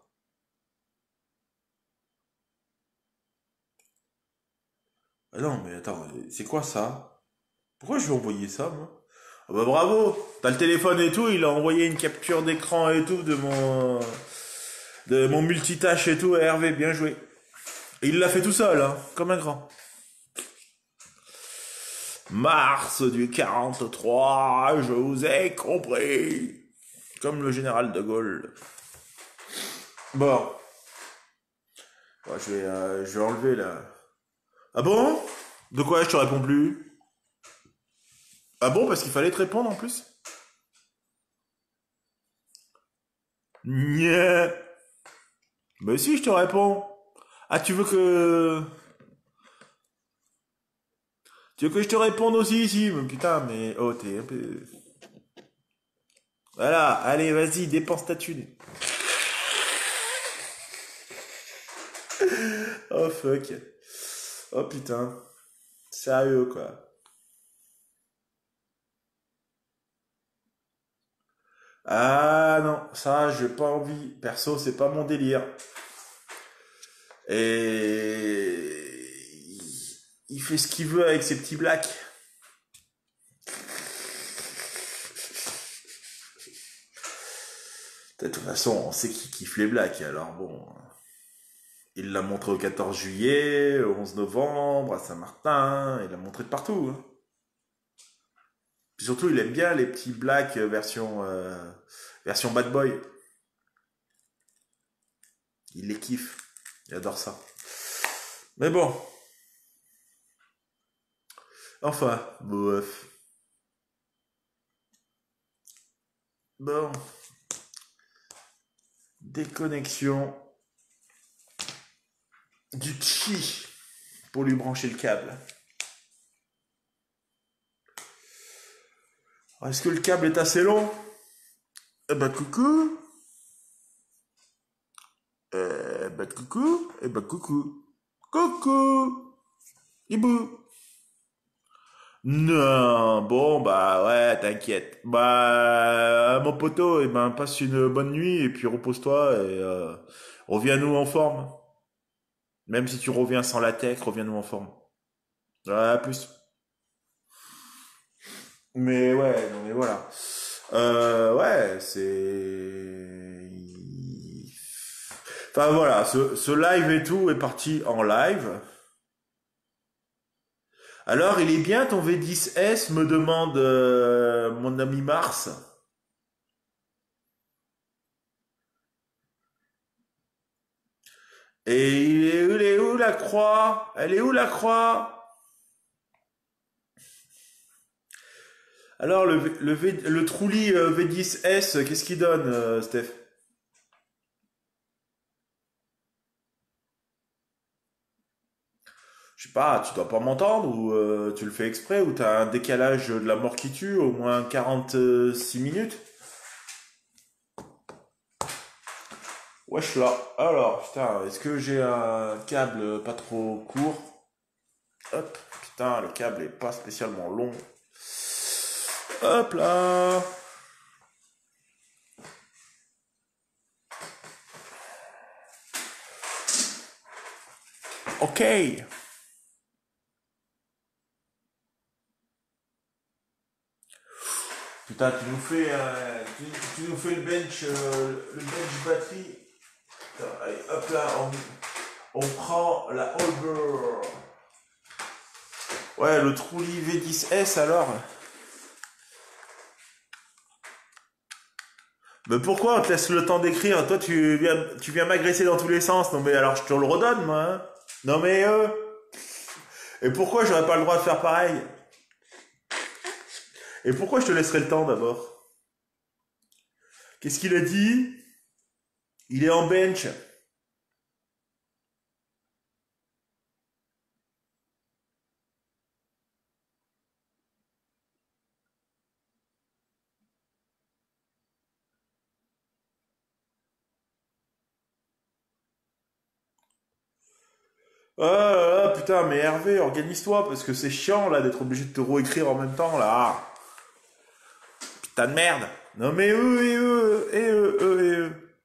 Ah non, mais attends, c'est quoi ça? Pourquoi je vais envoyer ça, moi? Ah bah bravo! T'as le téléphone et tout, il a envoyé une capture d'écran et tout de mon multitâche et tout à Hervé, bien joué. Et il l'a fait tout seul, hein, comme un grand. Mars du 43, je vous ai compris. Comme le général de Gaulle. Bon, ouais, je vais enlever là. Ah bon? De quoi je te réponds plus? Ah bon, parce qu'il fallait te répondre en plus? Nya. Bah si, je te réponds. Ah, tu veux que je te réponde aussi ici? Mais putain, mais oh, t'es un peu... Voilà, allez, vas-y, dépense ta thune. Oh fuck. Oh putain. Sérieux quoi. Ah non, ça j'ai pas envie. Perso, c'est pas mon délire. Et il fait ce qu'il veut avec ses petits blacks. De toute façon, on sait qui kiffe les blacks, alors bon. Il l'a montré au 14 juillet, au 11 novembre, à Saint-Martin, il l'a montré de partout. Hein. Puis surtout, il aime bien les petits blacks version bad boy. Il les kiffe. Il adore ça. Mais bon, enfin, bref. Bon, déconnexion du chi pour lui brancher le câble. Est-ce que le câble est assez long? Eh ben coucou. Eh ben coucou. Eh ben coucou. Coucou. Hibou. Non, bon bah ouais, t'inquiète. Bah mon poteau, eh ben passe une bonne nuit et puis repose-toi et reviens-nous en forme. Même si tu reviens sans la tech, reviens-nous en forme. Ouais, à plus. Mais ouais, non mais voilà. Ouais, c'est... Enfin voilà, ce live et tout est parti en live. Alors, il est bien ton V10S, me demande mon ami Mars. Et il est où la croix? Elle est où la croix? Alors, le Trulli V10S, qu'est-ce qu'il donne, Steph? Je sais pas, tu dois pas m'entendre ou tu le fais exprès ou t'as un décalage de la mort qui tue, au moins 46 minutes? Wesh là. Alors, putain, est-ce que j'ai un câble pas trop court? Hop, putain, le câble est pas spécialement long. Hop là. Ok. Putain, tu nous fais le bench batterie. Putain, allez, hop là, on prend la Holger. Ouais, le Trulli V10S alors. Mais pourquoi on te laisse le temps d'écrire? Toi, tu viens m'agresser dans tous les sens. Non mais alors je te le redonne, moi. Hein. Non mais et pourquoi j'aurais pas le droit de faire pareil? Et pourquoi je te laisserai le temps d'abord? Qu'est-ce qu'il a dit? Il est en bench. Ah, putain, mais Hervé, organise-toi parce que c'est chiant là d'être obligé de te réécrire en même temps là. Putain de merde. Non mais eux et eux et eux et eux.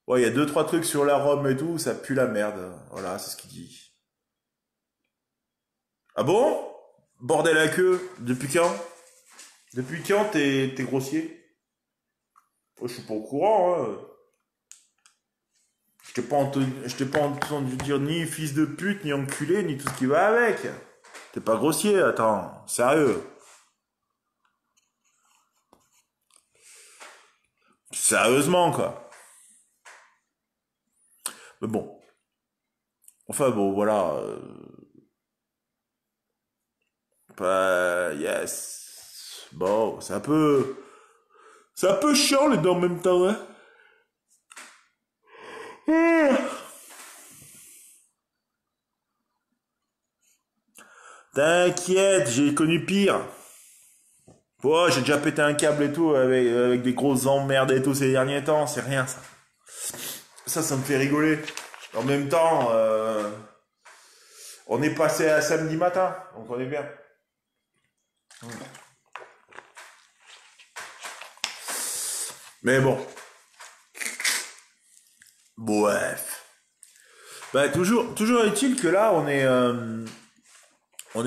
Ouais, il y a deux trois trucs sur la Rome et tout, ça pue la merde. Voilà, c'est ce qu'il dit. Ah bon? Bordel à queue. Depuis quand? Depuis quand t'es grossier? Oh, je suis pas au courant. Hein. Je t'ai pas entendu dire ni fils de pute, ni enculé, ni tout ce qui va avec. T'es pas grossier, attends. Sérieux. Sérieusement, quoi. Mais bon. Enfin bon, voilà. Yes. Bon, c'est un peu... C'est un peu chiant les deux en même temps, hein. T'inquiète, j'ai connu pire. Oh, j'ai déjà pété un câble et tout avec des grosses emmerdes et tout ces derniers temps, c'est rien ça. Ça me fait rigoler. En même temps, on est passé à samedi matin, donc on est bien. Mais bon, bref. Bah toujours est-il que là on est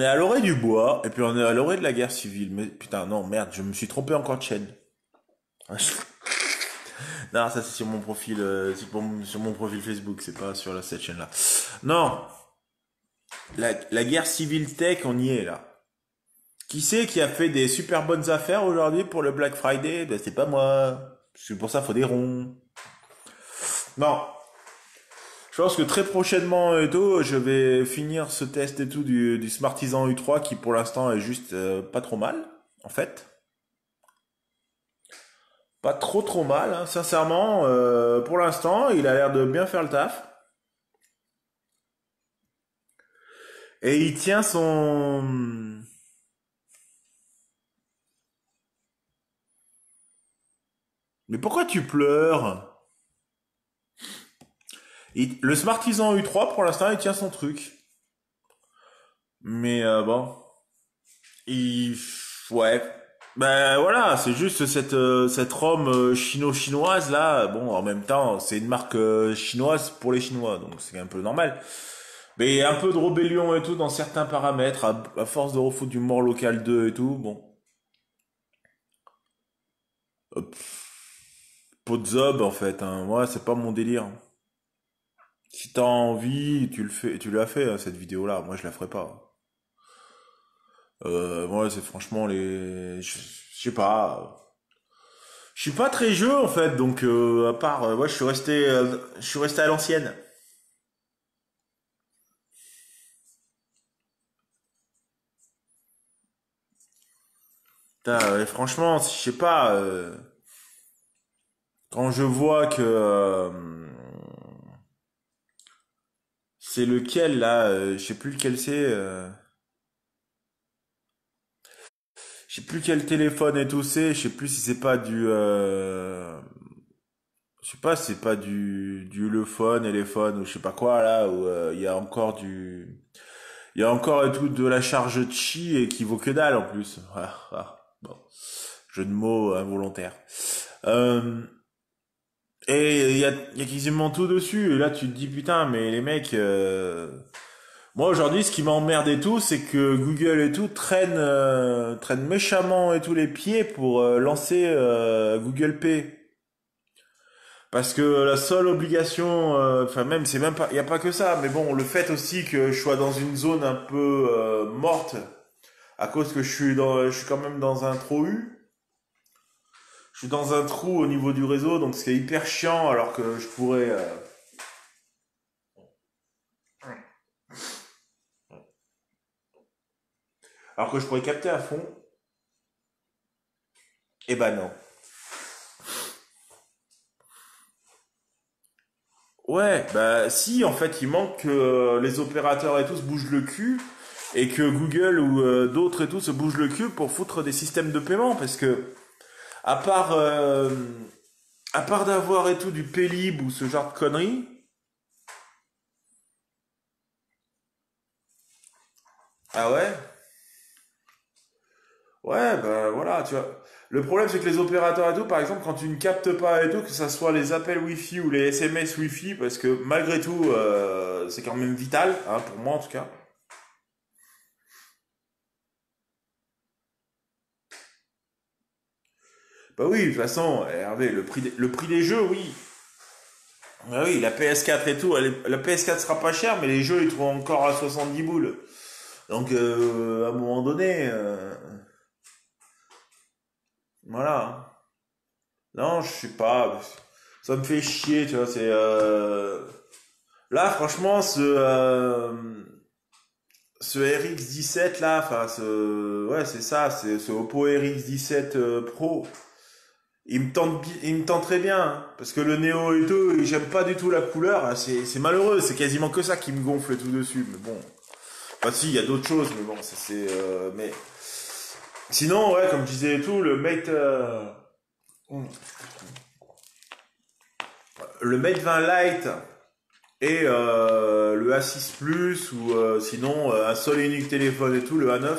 à l'orée du bois et puis on est à l'orée de la guerre civile. Mais putain non merde, je me suis trompé encore de chaîne. Non, ça c'est sur mon profil, sur mon profil Facebook, c'est pas sur cette chaîne-là. Non, la guerre civile tech, on y est là. Qui c'est qui a fait des super bonnes affaires aujourd'hui pour le Black Friday? Ben, c'est pas moi. C'est pour ça, faut des ronds. Non. Je pense que très prochainement et tout, je vais finir ce test et tout du Smartisan U3 qui pour l'instant est juste pas trop mal, en fait. Pas trop mal, hein. Sincèrement, pour l'instant, il a l'air de bien faire le taf. Et il tient son... Mais pourquoi tu pleures? Le Smartisan U3, pour l'instant, il tient son truc. Mais bon, il... Ouais. Ben voilà, c'est juste cette ROM chinoise là. Bon, en même temps, c'est une marque chinoise pour les Chinois, donc c'est un peu normal. Mais il y a un peu de rébellion et tout dans certains paramètres, à force de refoutre du More Local 2 et tout, bon. Pot de zob en fait, hein. Moi c'est pas mon délire. Si t'as envie, tu le fais, tu l'as fait hein, cette vidéo-là. Moi je la ferai pas. Moi c'est franchement je sais pas. Je suis pas très jeu en fait, donc à part, ouais, je suis resté à l'ancienne. Putain, ouais, franchement, je sais pas. Quand je vois que c'est lequel là, je sais plus lequel c'est. Je sais plus quel téléphone et tout c'est. Je sais plus si c'est pas du. Je sais pas si c'est pas du Ulefone, Elephone ou je sais pas quoi là où il y a encore du. Il y a encore et tout de la charge chi et qui vaut que dalle en plus. Voilà, voilà. Bon, jeu de mots involontaire. Euh, et il y a quasiment tout dessus. Et là tu te dis putain mais les mecs. Moi aujourd'hui, ce qui m'emmerde et tout, c'est que Google et tout traîne méchamment et tous les pieds pour lancer Google Pay. Parce que la seule obligation, enfin même, c'est même pas, il y a pas que ça, mais bon, le fait aussi que je sois dans une zone un peu morte, à cause que je suis quand même dans un trou U, je suis dans un trou au niveau du réseau, donc c'est hyper chiant, alors que je pourrais, alors que je pourrais capter à fond. Eh ben non. Ouais, bah si, en fait, il manque que les opérateurs et tout se bougent le cul et que Google ou d'autres et tout se bougent le cul pour foutre des systèmes de paiement parce que à part à part d'avoir et tout du Paylib ou ce genre de conneries, ah ouais, ouais, bah voilà, tu vois. Le problème c'est que les opérateurs et tout, par exemple, quand tu ne captes pas et tout, que ça soit les appels Wi-Fi ou les SMS Wi-Fi, parce que malgré tout, c'est quand même vital, hein, pour moi en tout cas. Bah oui, de toute façon, Hervé, le prix des jeux, oui. Ah oui, la PS4 et tout, la PS4 sera pas chère, mais les jeux ils seront encore à 70 boules. Donc à un moment donné, voilà. Non, je sais pas. Ça me fait chier, tu vois. C'est là, franchement, ce RX 17 là, enfin ouais, c'est ça, c'est ce Oppo RX 17 Pro. Il me tente très bien, hein, parce que le Neo et tout, j'aime pas du tout la couleur. Hein, c'est malheureux, c'est quasiment que ça qui me gonfle tout dessus. Mais bon, enfin si, il y a d'autres choses, mais bon, ça c'est. Mais sinon, ouais, comme je disais et tout, le Mate 20 Lite et le A6 Plus ou sinon un seul et unique téléphone et tout, le A9.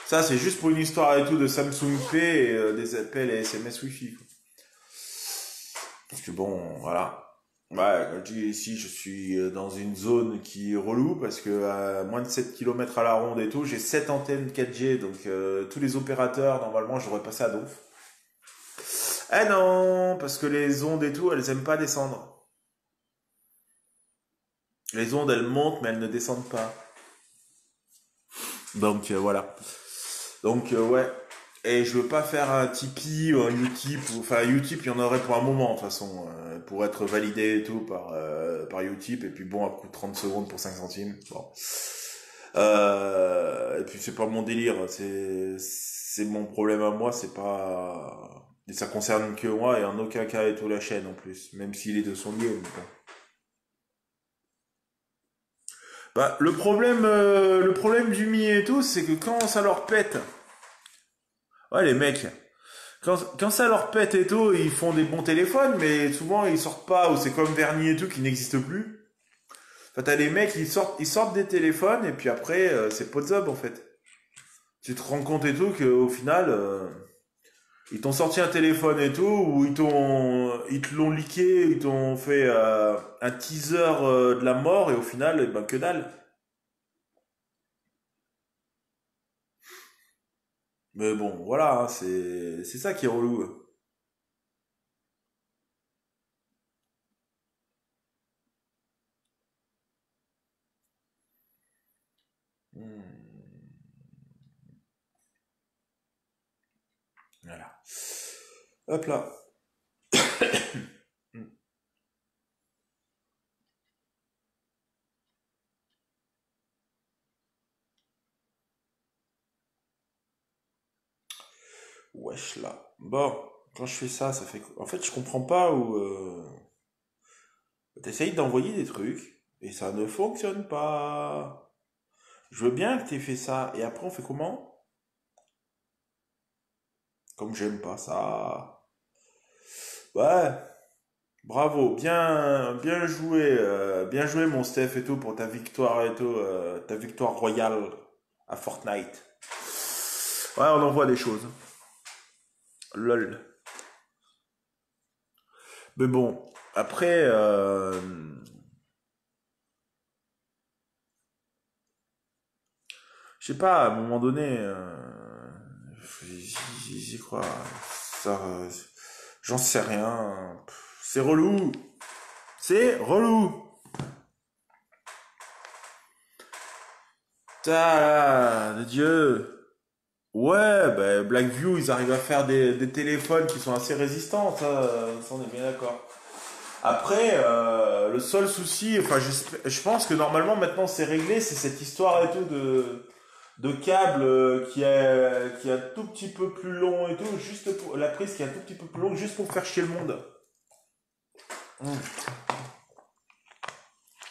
Ça, c'est juste pour une histoire et tout de Samsung Pay et des appels et SMS Wi-Fi, quoi. Parce que bon, voilà. Ouais, comme je dis ici, je suis dans une zone qui est relou parce que à moins de 7 kilomètres à la ronde et tout, j'ai 7 antennes 4G, donc tous les opérateurs, normalement, j'aurais passé à donf. Eh non, parce que les ondes et tout, elles aiment pas descendre. Les ondes, elles montent, mais elles ne descendent pas. Donc voilà. Donc ouais. Et je veux pas faire un Tipeee ou un Utip. Enfin, Utip, il y en aurait pour un moment, de toute façon. Pour être validé et tout par Utip. Et puis bon, à coup de 30 secondes pour 5 centimes. Bon. Et puis c'est pas mon délire. C'est mon problème à moi. C'est pas... Et ça concerne que moi et en aucun cas et tout la chaîne en plus. Même si les deux sont liés. Mais bon. Bah, le problème du Mi et tout, c'est que quand ça leur pète, ouais, les mecs, quand ça leur pète et tout, ils font des bons téléphones, mais souvent ils sortent pas, ou c'est comme Vernis et tout qui n'existe plus. Enfin, t'as les mecs, ils sortent des téléphones, et puis après, c'est pas de job en fait. Tu te rends compte et tout qu'au final, ils t'ont sorti un téléphone et tout, ou ils te l'ont leaké, ils t'ont fait un teaser de la mort, et au final, eh ben que dalle. Mais bon, voilà, hein, c'est ça qui est relou. Hmm, voilà. Hop là. Hmm. Wesh là. Bon, quand je fais ça, ça fait quoi? En fait, je comprends pas où... T'essayes d'envoyer des trucs et ça ne fonctionne pas. Je veux bien que t'aies fait ça. Et après, on fait comment? Comme j'aime pas ça. Ouais, bravo. Bien joué, mon Steph et tout, pour ta victoire et tout. Ta victoire royale à Fortnite. Ouais, on envoie des choses. LOL. Mais bon, après, je sais pas, à un moment donné, j'y crois. Ça, j'en sais rien. C'est relou. C'est relou. Ta de Dieu. Ouais, bah, Blackview, ils arrivent à faire des téléphones qui sont assez résistants, ça on est bien d'accord. Après, le seul souci, enfin, je pense que normalement maintenant c'est réglé, c'est cette histoire et tout de câble qui est un tout petit peu plus long et tout, juste pour la prise qui est un tout petit peu plus longue, juste pour faire chier le monde. Mm.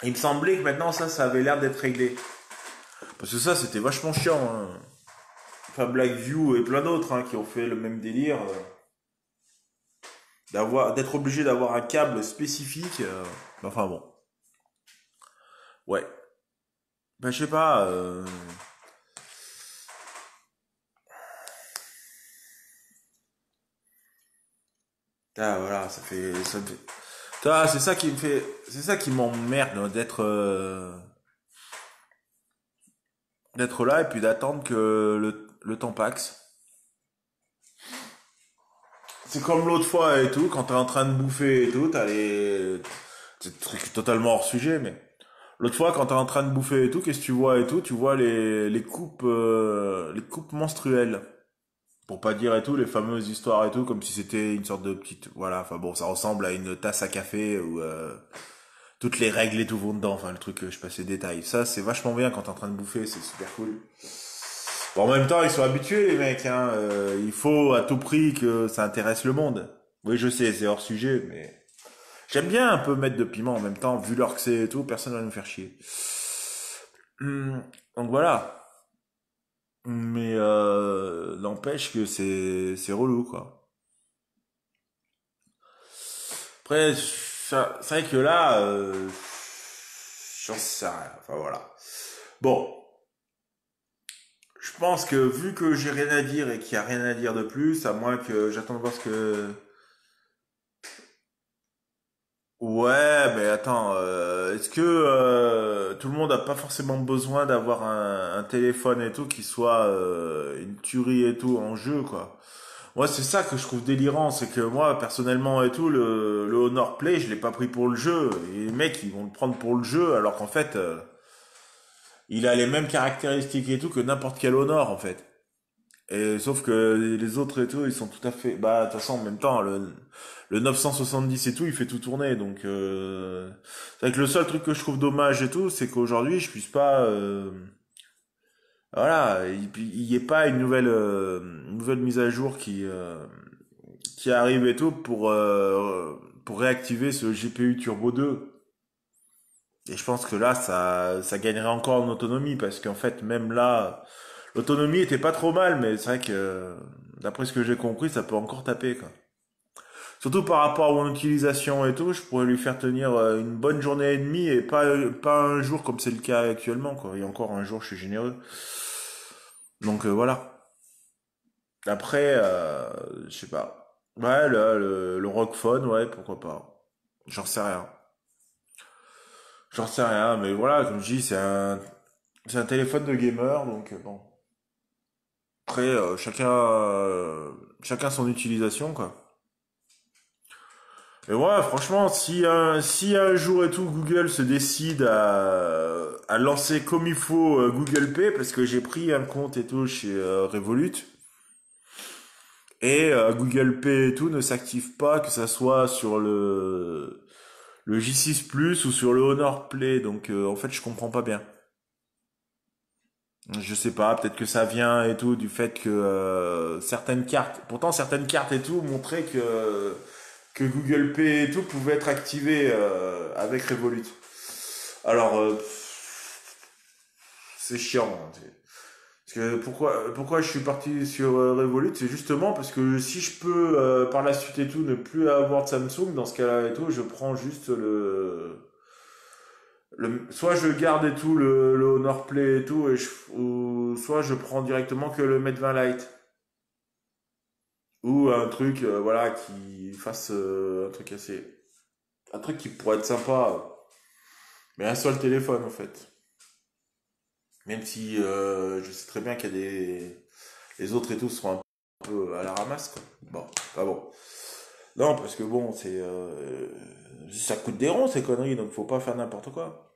Il me semblait que maintenant ça avait l'air d'être réglé. Parce que ça, c'était vachement chiant, hein. Enfin, Blackview et plein d'autres hein, qui ont fait le même délire, d'être obligé d'avoir un câble spécifique. Enfin bon, ouais. Ben je sais pas. Ah, voilà, ça me fait. Ah, c'est ça qui m'emmerde d'être là et puis d'attendre que le temps passe. C'est comme l'autre fois et tout, quand t'es en train de bouffer et tout, t'as les... C'est un truc totalement hors sujet, mais... L'autre fois, quand t'es en train de bouffer et tout, qu'est-ce que tu vois et tout? Tu vois les coupes menstruelles. Pour pas dire et tout, les fameuses histoires et tout, comme si c'était une sorte de petite... Voilà, enfin bon, ça ressemble à une tasse à café où toutes les règles et tout vont dedans. Enfin, le truc, je passe les détails. Ça, c'est vachement bien quand t'es en train de bouffer, c'est super cool. Bon, en même temps, ils sont habitués, les mecs, hein. Il faut à tout prix que ça intéresse le monde. Oui, je sais, c'est hors sujet, mais... J'aime bien un peu mettre de piment en même temps, vu l'heure que c'est et tout, personne va nous faire chier. Donc voilà. Mais n'empêche que c'est relou, quoi. Après, c'est vrai que là, j'en sais rien. Enfin voilà. Bon, je pense que vu que j'ai rien à dire et qu'il n'y a rien à dire de plus, à moins que j'attende de voir ce que... Ouais, mais attends, est-ce que tout le monde n'a pas forcément besoin d'avoir un téléphone et tout qui soit une tuerie et tout en jeu, quoi? Moi, c'est ça que je trouve délirant, c'est que moi, personnellement et tout, le Honor Play, je l'ai pas pris pour le jeu. Et les mecs, ils vont le prendre pour le jeu, alors qu'en fait, il a les mêmes caractéristiques et tout que n'importe quel Honor, en fait. Et sauf que les autres et tout, ils sont tout à fait... Bah, de toute façon, en même temps, le 970 et tout, il fait tout tourner. Donc, c'est vrai que le seul truc que je trouve dommage et tout, c'est qu'aujourd'hui, je puisse pas... voilà, il y ait pas une nouvelle mise à jour qui arrive et tout pour réactiver ce GPU Turbo 2. Et je pense que là, ça gagnerait encore en autonomie parce qu'en fait, même là, l'autonomie était pas trop mal, mais c'est vrai que d'après ce que j'ai compris, ça peut encore taper, quoi. Surtout par rapport à mon utilisation et tout, je pourrais lui faire tenir une bonne journée et demie et pas un jour comme c'est le cas actuellement, quoi. Et encore un jour, je suis généreux. Donc voilà. Après, je sais pas. Ouais, le Rock Phone, ouais, pourquoi pas. J'en sais rien. J'en sais rien, mais voilà, comme je dis, c'est un téléphone de gamer, donc bon. Après, chacun son utilisation, quoi. Mais ouais, franchement, si un jour et tout Google se décide à lancer comme il faut Google Pay, parce que j'ai pris un compte et tout chez Revolut, et Google Pay et tout ne s'active pas, que ça soit sur le J6 Plus ou sur le Honor Play, donc en fait je comprends pas bien. Je sais pas, peut-être que ça vient et tout du fait que certaines cartes, pourtant certaines cartes et tout montraient que Google Pay et tout pouvait être activé avec Revolut. Alors c'est chiant, hein, parce que pourquoi je suis parti sur Revolut, c'est justement parce que si je peux par la suite et tout ne plus avoir de Samsung dans ce cas-là et tout, je prends juste soit je garde et tout le Honor Play et tout, ou soit je prends directement que le Mate 20 Lite. Ou un truc, voilà, qui fasse un truc qui pourrait être sympa, mais un seul téléphone en fait. Même si je sais très bien qu'il y a les autres et tout seront un peu à la ramasse, quoi. Bon, pas bon. Non, parce que bon, ça coûte des ronds ces conneries, donc faut pas faire n'importe quoi.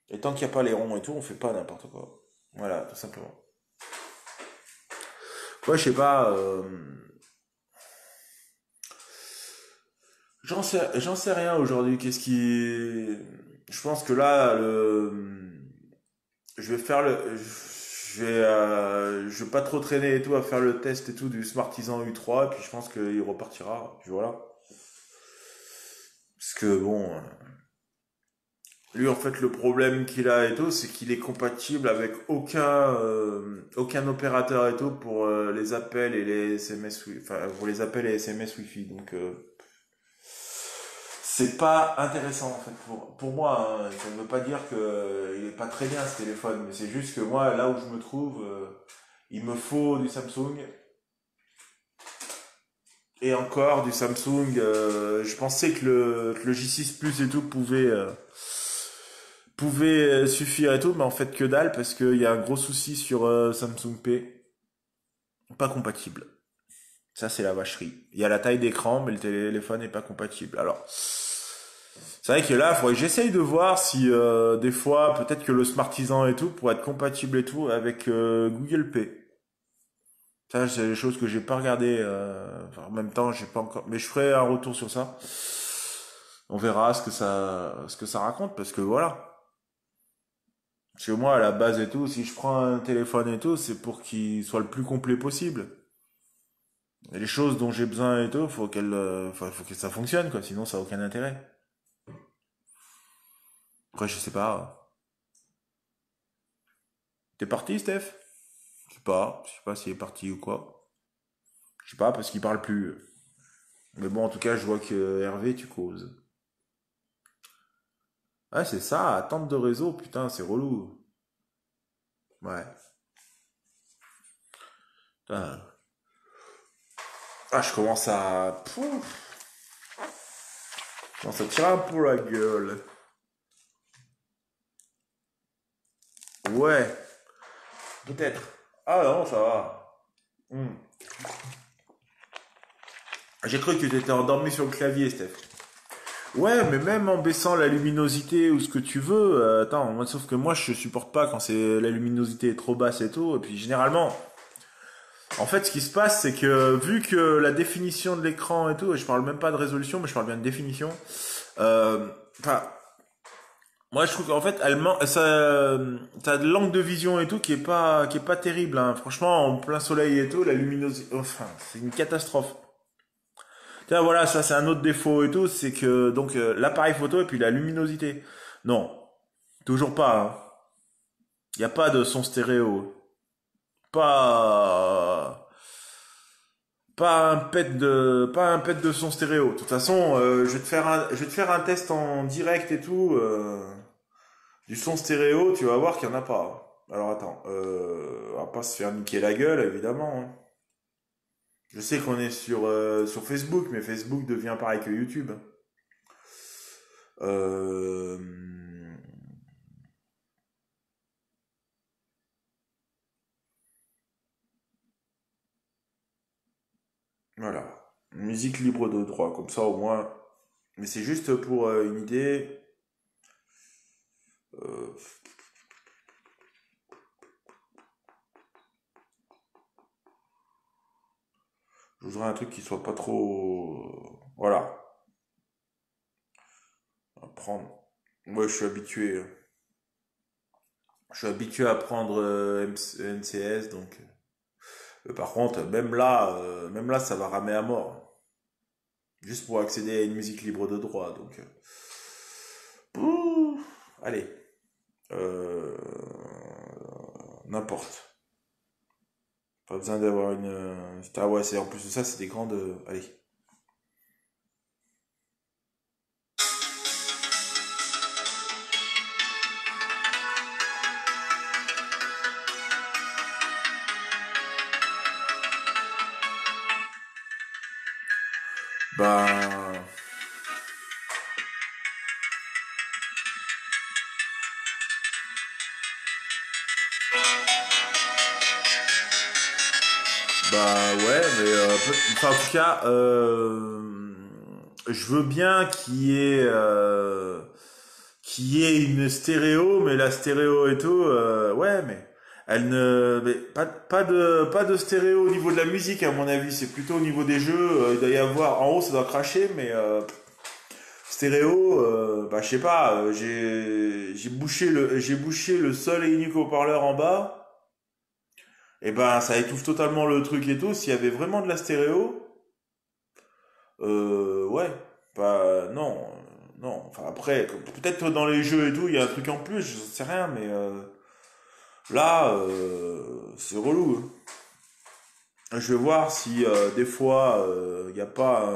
Et tant qu'il n'y a pas les ronds et tout, on fait pas n'importe quoi. Voilà, tout simplement. Ouais, je sais pas. J'en sais rien aujourd'hui. Qu'est-ce qui. Je pense que là, je vais faire le. Je vais pas trop traîner et tout à faire le test et tout du Smartisan U3, et puis je pense qu'il repartira. Puis voilà. Parce que bon, lui en fait le problème qu'il a et tout, c'est qu'il est compatible avec aucun opérateur et tout pour les appels et les SMS, enfin pour les appels et SMS Wi-Fi. Donc c'est pas intéressant en fait pour moi, hein. Ça ne veut pas dire que il est pas très bien ce téléphone, mais c'est juste que moi là où je me trouve, il me faut du Samsung et encore du Samsung. Je pensais que le J6 Plus et tout pouvait suffire et tout, mais en fait que dalle parce qu'il y a un gros souci sur Samsung Pay, pas compatible. Ça c'est la vacherie. Il y a la taille d'écran, mais le téléphone n'est pas compatible. Alors c'est vrai que là, il faudrait que j'essaye de voir si des fois, peut-être que le Smartisan et tout pourrait être compatible et tout avec Google Pay. Ça, c'est des choses que j'ai pas regardé. Enfin, en même temps, j'ai pas encore. Mais je ferai un retour sur ça. On verra ce que ça raconte parce que voilà. Parce que moi, à la base et tout, si je prends un téléphone et tout, c'est pour qu'il soit le plus complet possible. Et les choses dont j'ai besoin et tout, faut que ça fonctionne quoi. Sinon, ça a aucun intérêt. Après, je sais pas. T'es parti, Steph? Je sais pas s'il est parti ou quoi. Je sais pas parce qu'il parle plus. Mais bon, en tout cas, je vois que Hervé, tu causes. Ah, c'est ça, attente de réseau, putain, c'est relou. Ouais. Putain. Ah, je commence à tirer un peu la gueule. Ouais, peut-être. Ah non, ça va. Hmm. J'ai cru que tu étais endormi sur le clavier, Steph. Ouais, mais même en baissant la luminosité ou ce que tu veux, attends, moi, sauf que moi je supporte pas quand c'est la luminosité est trop basse et tout. Et puis généralement, en fait, ce qui se passe, c'est que vu que la définition de l'écran et tout, et je parle même pas de résolution, mais je parle bien de définition. Enfin, moi je trouve qu'en fait, t'as de l'angle de vision et tout qui est pas terrible. Hein. Franchement, en plein soleil et tout, la luminosité, enfin, c'est une catastrophe. Tiens, voilà, ça c'est un autre défaut et tout, c'est que donc l'appareil photo et puis la luminosité. Non, toujours pas. Hein. Il n'y a pas de son stéréo. Pas pas un pet de son stéréo. De toute façon, je vais te faire un test en direct et tout du son stéréo, tu vas voir qu'il y en a pas. Alors attends, on va pas se faire niquer la gueule évidemment. Hein. Je sais qu'on est sur Facebook, mais Facebook devient pareil que YouTube. Euh, Voilà. Musique libre de droit, comme ça au moins. Mais c'est juste pour une idée. Euh, je voudrais un truc qui soit pas trop. Voilà. À prendre. Moi, je suis habitué. Je suis habitué à prendre NCS, donc. Par contre, même là, ça va ramer à mort. Juste pour accéder à une musique libre de droit, donc. Ouh, allez. Euh, N'importe. Pas besoin d'avoir une. Ah ouais, c'est en plus de ça, c'est des grandes. Allez. Bah. Bah ouais, mais enfin, en tout cas, je veux bien qu'il y ait une stéréo, mais la stéréo et tout, ouais, mais elle ne, mais pas de stéréo au niveau de la musique à mon avis, c'est plutôt au niveau des jeux. Il doit y avoir, en haut ça doit cracher, mais stéréo, bah je sais pas, j'ai bouché le seul et unique haut-parleur en bas. Et ben ça étouffe totalement le truc et tout. S'il y avait vraiment de la stéréo, ouais, pas non, non. Enfin après, peut-être dans les jeux et tout, il y a un truc en plus, je sais rien, mais là, c'est relou. Hein. Je vais voir si des fois il n'y a pas,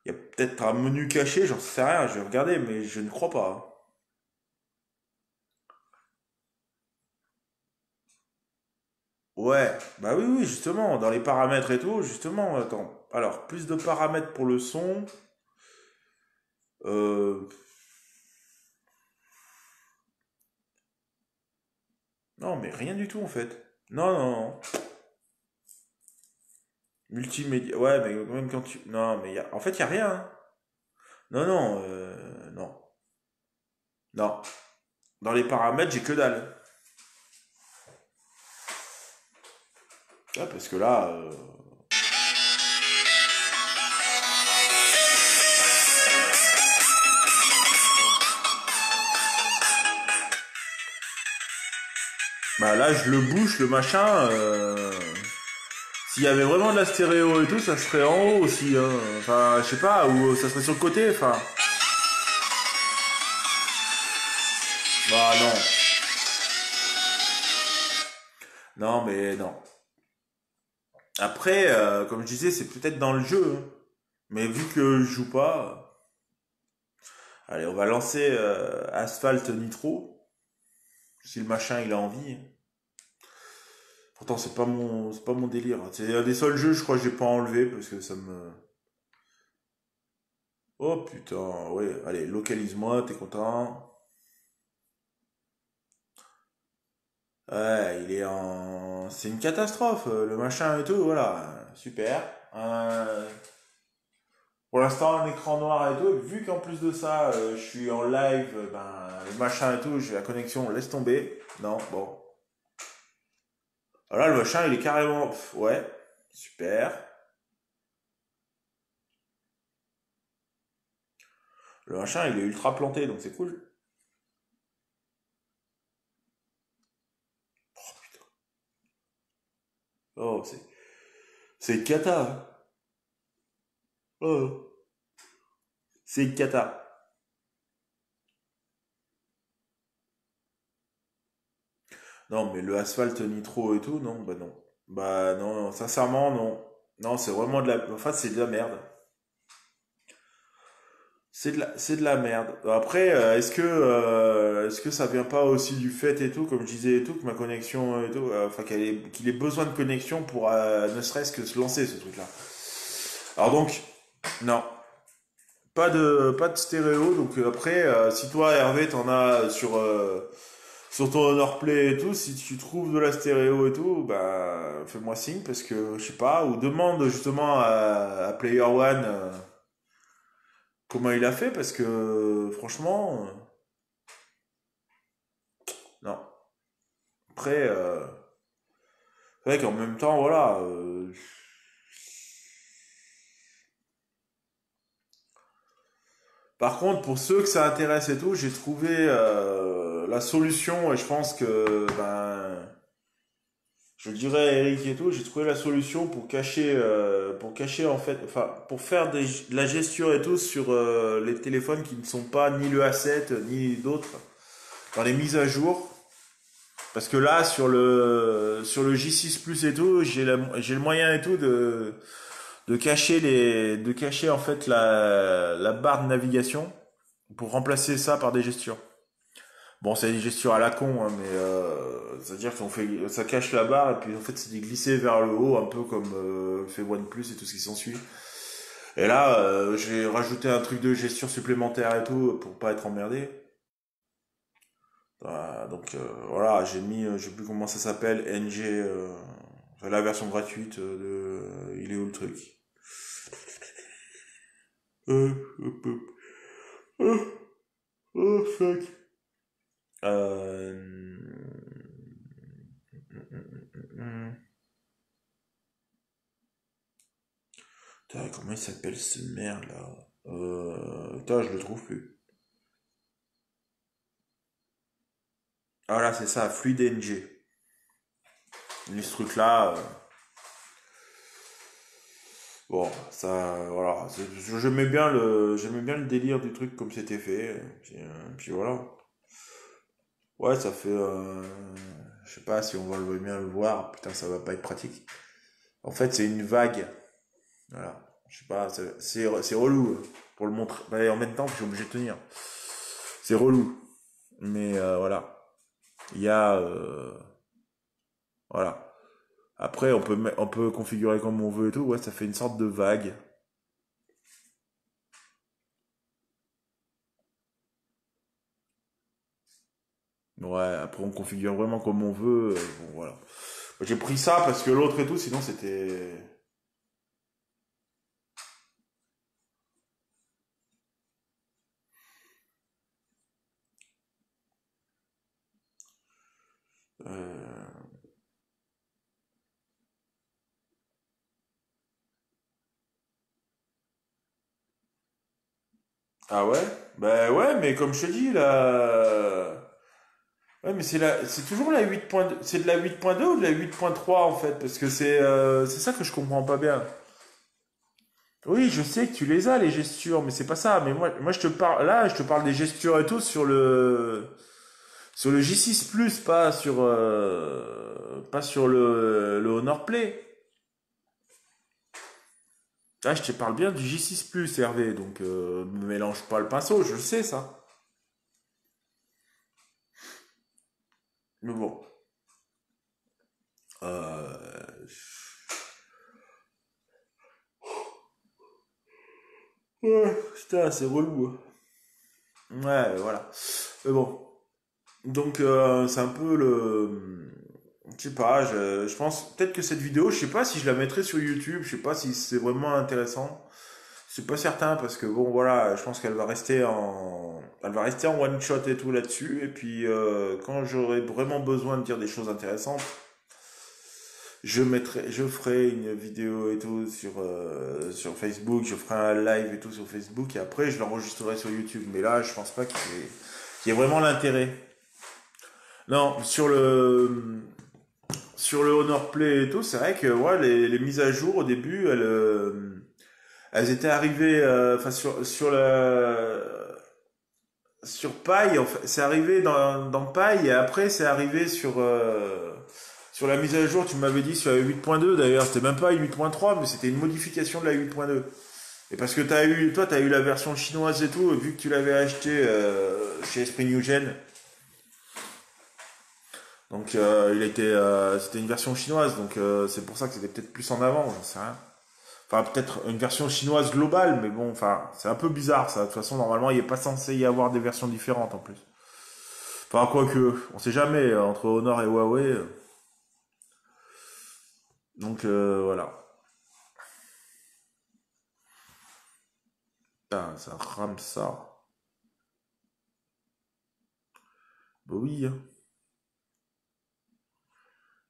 il y a peut-être un menu caché, j'en sais rien. Je vais regarder, mais je ne crois pas. Hein. Ouais, bah oui, oui, justement, dans les paramètres et tout, justement, attends. Alors, plus de paramètres pour le son. Euh, Non, mais rien du tout en fait. Non, non, non. Multimédia. Ouais, mais même quand tu. Non, mais en fait, il y a rien. Hein. Non, non, non. Non. Dans les paramètres, j'ai que dalle. Ah, parce que là. Bah là, je le bouche, le machin. S'il y avait vraiment de la stéréo et tout, ça serait en haut aussi. Hein. Enfin, je sais pas, ou ça serait sur le côté. Enfin. Bah non. Non, mais non. Après, comme je disais, c'est peut-être dans le jeu. Hein. Mais vu que je joue pas. Allez, on va lancer Asphalt Nitro. Si le machin il a envie. Pourtant c'est pas mon délire. C'est un des seuls jeux je crois que j'ai pas enlevé parce que ça me. Oh putain, ouais, allez, localise-moi, t'es content. Ouais, il est en. C'est une catastrophe, le machin et tout, voilà. Super. Euh, pour l'instant, un écran noir et tout. Vu qu'en plus de ça, je suis en live, ben, le machin et tout, j'ai la connexion, laisse tomber. Non, bon. Voilà, le machin, il est carrément. Ouais, super. Le machin, il est ultra planté, donc c'est cool. Oh putain. Oh, c'est une cata, hein. Oh, c'est une cata. Non, mais le asphalte nitro et tout, non, bah non. Bah non, non, sincèrement, non. Non, c'est vraiment de la. En fait, c'est de la merde. C'est de la merde. Après, est-ce que ça vient pas aussi du fait et tout, comme je disais et tout, que ma connexion et tout, enfin qu'il ait besoin de connexion pour ne serait-ce que se lancer ce truc-là. Alors donc, non, pas de stéréo. Donc après, si toi Hervé t'en as sur ton Honor Play et tout, si tu trouves de la stéréo et tout, bah fais-moi signe parce que je sais pas, ou demande justement à Player One comment il a fait parce que franchement, non. Après, c'est vrai qu'en même temps, voilà. Par contre, pour ceux que ça intéresse et tout, j'ai trouvé la solution et je pense que, ben, je dirais à Eric et tout, j'ai trouvé la solution pour cacher en fait, enfin, pour faire de la gestion et tout sur les téléphones qui ne sont pas ni le A7 ni d'autres dans les mises à jour. Parce que là, sur le J6 Plus et tout, j'ai le moyen et tout de cacher en fait la barre de navigation pour remplacer ça par des gestures. Bon, c'est des gestures à la con, hein, mais c'est-à-dire ça cache la barre et puis en fait c'est des glisser vers le haut, un peu comme fait OnePlus et tout ce qui s'ensuit. Et là, j'ai rajouté un truc de gesture supplémentaire et tout pour pas être emmerdé. Donc voilà, je sais plus comment ça s'appelle, NG, la version gratuite il est où le truc? Hop, hop. Oh, oh, fuck. Euh... Putain, comment il s'appelle ce merde là? Putain, je le trouve plus. Ah là, c'est ça, Fluid NG. Ce truc là, bon, ça, voilà. J'aimais bien le délire du truc comme c'était fait. Puis voilà. Ouais, ça fait. Je sais pas si on va bien le voir. Putain, ça va pas être pratique. En fait, c'est une vague. Voilà. Je sais pas, c'est relou pour le montrer. Bah, en même temps, je suis obligé de tenir. C'est relou. Mais voilà. Il y a. Voilà. Après, on peut configurer comme on veut et tout. Ouais, ça fait une sorte de vague. Ouais, après, on configure vraiment comme on veut. Bon, voilà. J'ai pris ça parce que l'autre et tout, sinon c'était. euh, Ah ouais? Bah ouais, mais comme je te dis, là. Ouais, mais c'est toujours la 8.2. C'est de la 8.2 ou de la 8.3 en fait? Parce que c'est ça que je comprends pas bien. Oui, je sais que tu les as, les gestures, mais c'est pas ça. Mais moi, je te parle des gestures et tout sur le J6 Plus, pas sur le Honor Play. Là, je te parle bien du J6 Plus, Hervé. Donc, me mélange pas le pinceau, je le sais ça. Mais bon. Euh, Ouais, putain, c'est relou, hein. Ouais, voilà. Mais bon. Donc, c'est un peu Je sais pas, je pense peut-être que cette vidéo, je sais pas si je la mettrai sur YouTube, je sais pas si c'est vraiment intéressant. C'est pas certain parce que bon voilà, je pense qu'elle va rester elle va rester en one shot et tout là-dessus. Et puis quand j'aurai vraiment besoin de dire des choses intéressantes, je ferai une vidéo et tout sur Facebook, je ferai un live et tout sur Facebook et après je l'enregistrerai sur YouTube. Mais là, je pense pas qu'il y ait vraiment l'intérêt. Non, sur le Honor Play et tout, c'est vrai que ouais, les mises à jour au début, elles étaient arrivées, enfin sur Paille, en fait, c'est arrivé dans Paille et après c'est arrivé sur la mise à jour. Tu m'avais dit sur la 8.2 d'ailleurs, c'était même pas une 8.3, mais c'était une modification de la 8.2. Et parce que t'as eu la version chinoise et tout, vu que tu l'avais acheté chez Esprit New Gen. Donc c'était une version chinoise, donc c'est pour ça que c'était peut-être plus en avant, j'en sais rien. Enfin, peut-être une version chinoise globale, mais bon, enfin, c'est un peu bizarre ça. De toute façon, normalement, il n'est pas censé y avoir des versions différentes en plus. Enfin, quoique, on sait jamais, entre Honor et Huawei. Donc, voilà. Putain, ça rame ça. Bah oui, hein.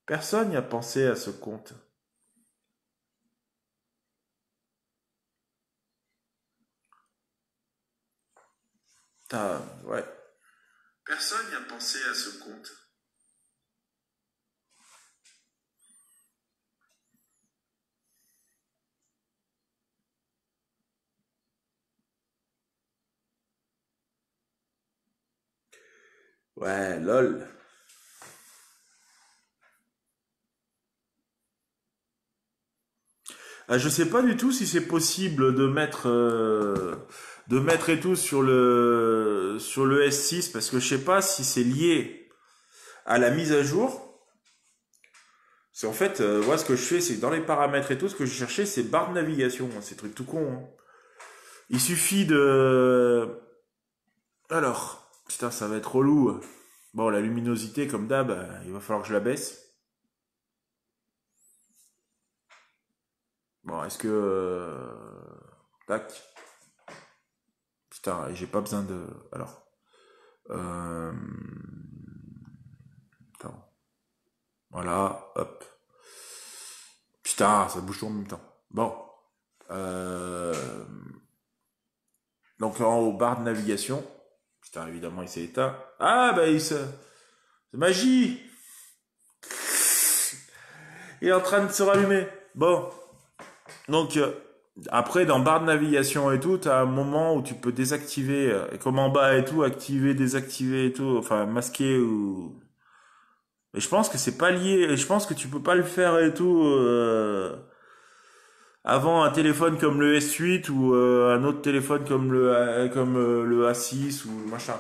Personne n'y a pensé à ce compte. Putain, ouais. Personne n'y a pensé à ce compte. Ouais, lol. Ah, je sais pas du tout si c'est possible de mettre et tout sur le S6 parce que je sais pas si c'est lié à la mise à jour. C'est en fait, moi ce que je fais, c'est que dans les paramètres et tout, ce que je cherchais, c'est barre de navigation. C'est truc tout con, hein. Il suffit de. Alors, putain, ça va être relou. Bon, la luminosité, comme d'hab, il va falloir que je la baisse. Bon, est-ce que. Tac. Putain, j'ai pas besoin de. Alors. Euh... Attends. Voilà, hop. Putain, ça bouge tout en même temps. Bon. Euh... Donc en haut, barre de navigation. Putain, évidemment, il s'est éteint. Ah, bah, c'est magie! Il est en train de se rallumer. Bon. Donc, après, dans barre de navigation et tout, t'as un moment où tu peux désactiver, comme en bas et tout, activer, désactiver et tout, enfin, masquer ou. Mais je pense que c'est pas lié, je pense que tu peux pas le faire et tout, avant un téléphone comme le S8 ou un autre téléphone comme le A6 ou machin.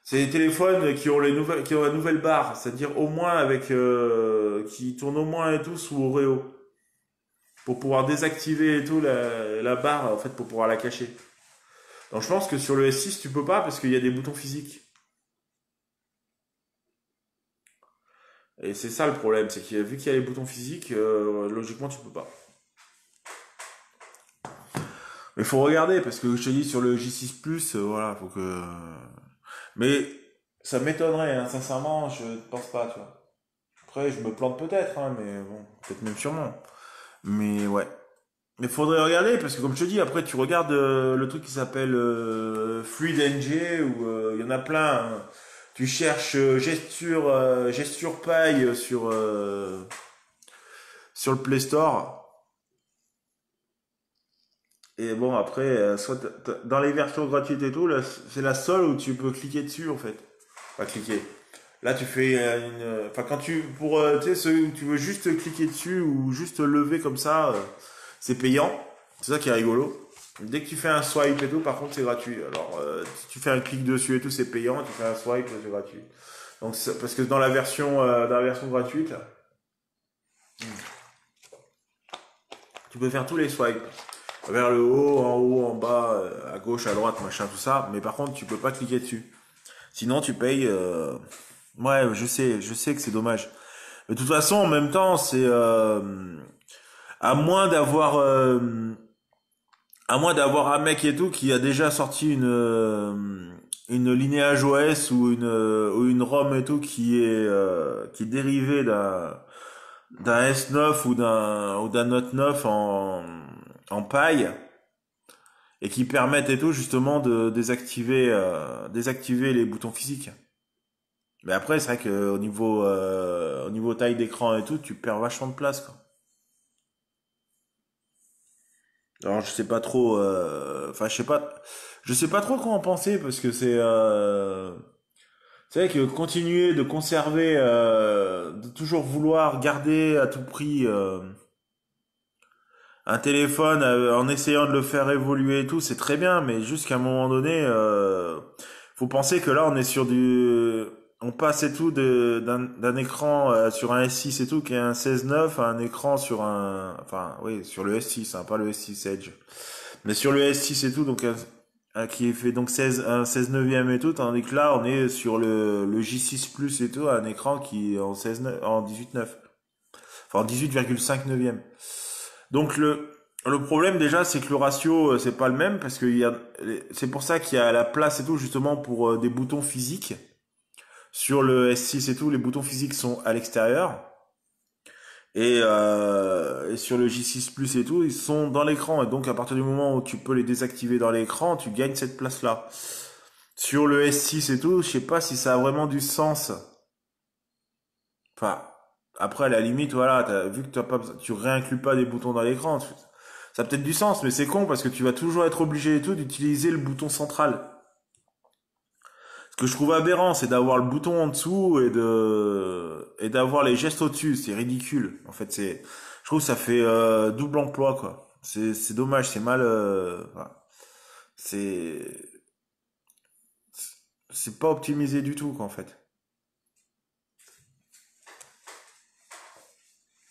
C'est des téléphones qui ont la nouvelle barre, c'est-à-dire au moins qui tournent au moins et tout sous Oreo pour pouvoir désactiver et tout la barre en fait pour pouvoir la cacher. Donc je pense que sur le S6 tu peux pas parce qu'il y a des boutons physiques. Et c'est ça le problème, c'est que vu qu'il y a les boutons physiques, logiquement tu peux pas. Mais il faut regarder parce que je te dis sur le J6 Plus, voilà, faut que. Mais ça m'étonnerait, hein, sincèrement, je ne pense pas, tu vois. Après, je me plante peut-être, hein, mais bon, peut-être même sûrement. Mais ouais. Mais faudrait regarder parce que comme je te dis, après tu regardes le truc qui s'appelle FluidNG ou il y en a plein, hein. Tu cherches gesture paille sur le Play Store. Et bon, après, soit dans les versions gratuites et tout, là, c'est la seule où tu peux cliquer dessus, en fait. Pas cliquer. Là, tu fais enfin, tu sais, ceux où tu veux juste cliquer dessus ou juste lever comme ça, c'est payant. C'est ça qui est rigolo. Dès que tu fais un swipe et tout, par contre, c'est gratuit. Alors, si tu fais un clic dessus et tout, c'est payant. Tu fais un swipe, c'est gratuit. Donc, parce que dans la version gratuite, tu peux faire tous les swipes. Vers le haut, en haut, en bas, à gauche, à droite, machin, tout ça. Mais par contre, tu peux pas cliquer dessus. Sinon, tu payes. Ouais, je sais que c'est dommage. Mais de toute façon, en même temps, c'est à moins d'avoir à moins d'avoir un mec et tout qui a déjà sorti une linéage OS ou une ROM et tout qui est dérivée d'un S9 ou d'un Note 9 en paille et qui permettent et tout justement de désactiver les boutons physiques. Mais après, c'est vrai que au niveau taille d'écran et tout, tu perds vachement de place, quoi. Alors, je sais pas trop, enfin, je sais pas trop quoi en penser parce que c'est vrai que continuer de conserver, de toujours vouloir garder à tout prix, un téléphone en essayant de le faire évoluer et tout, c'est très bien, mais jusqu'à un moment donné, faut penser que là, on passe et tout d'un écran sur un S6 et tout qui est un 16:9 à un écran sur enfin oui, sur le S6, hein, pas le S6 Edge, mais sur le S6 et tout, donc qui est fait donc 16 neuvième et tout, tandis que là, on est sur le J6 Plus et tout, un écran qui est en 18,9, enfin en 18,5 neuvième. Donc le problème déjà c'est que le ratio c'est pas le même parce que c'est pour ça qu'il y a la place et tout justement pour des boutons physiques sur le S6 et tout, les boutons physiques sont à l'extérieur et sur le J6 Plus et tout ils sont dans l'écran et donc à partir du moment où tu peux les désactiver dans l'écran tu gagnes cette place là. Sur le S6 et tout je sais pas si ça a vraiment du sens. Enfin après à la limite voilà vu que tu réinclus pas des boutons dans l'écran. Ça a peut-être du sens, mais c'est con parce que tu vas toujours être obligé et tout d'utiliser le bouton central. Ce que je trouve aberrant, c'est d'avoir le bouton en dessous et d'avoir les gestes au-dessus. C'est ridicule. En fait, je trouve que ça fait double emploi quoi. C'est dommage, c'est mal. Voilà. C'est c'est pas optimisé du tout quoi en fait.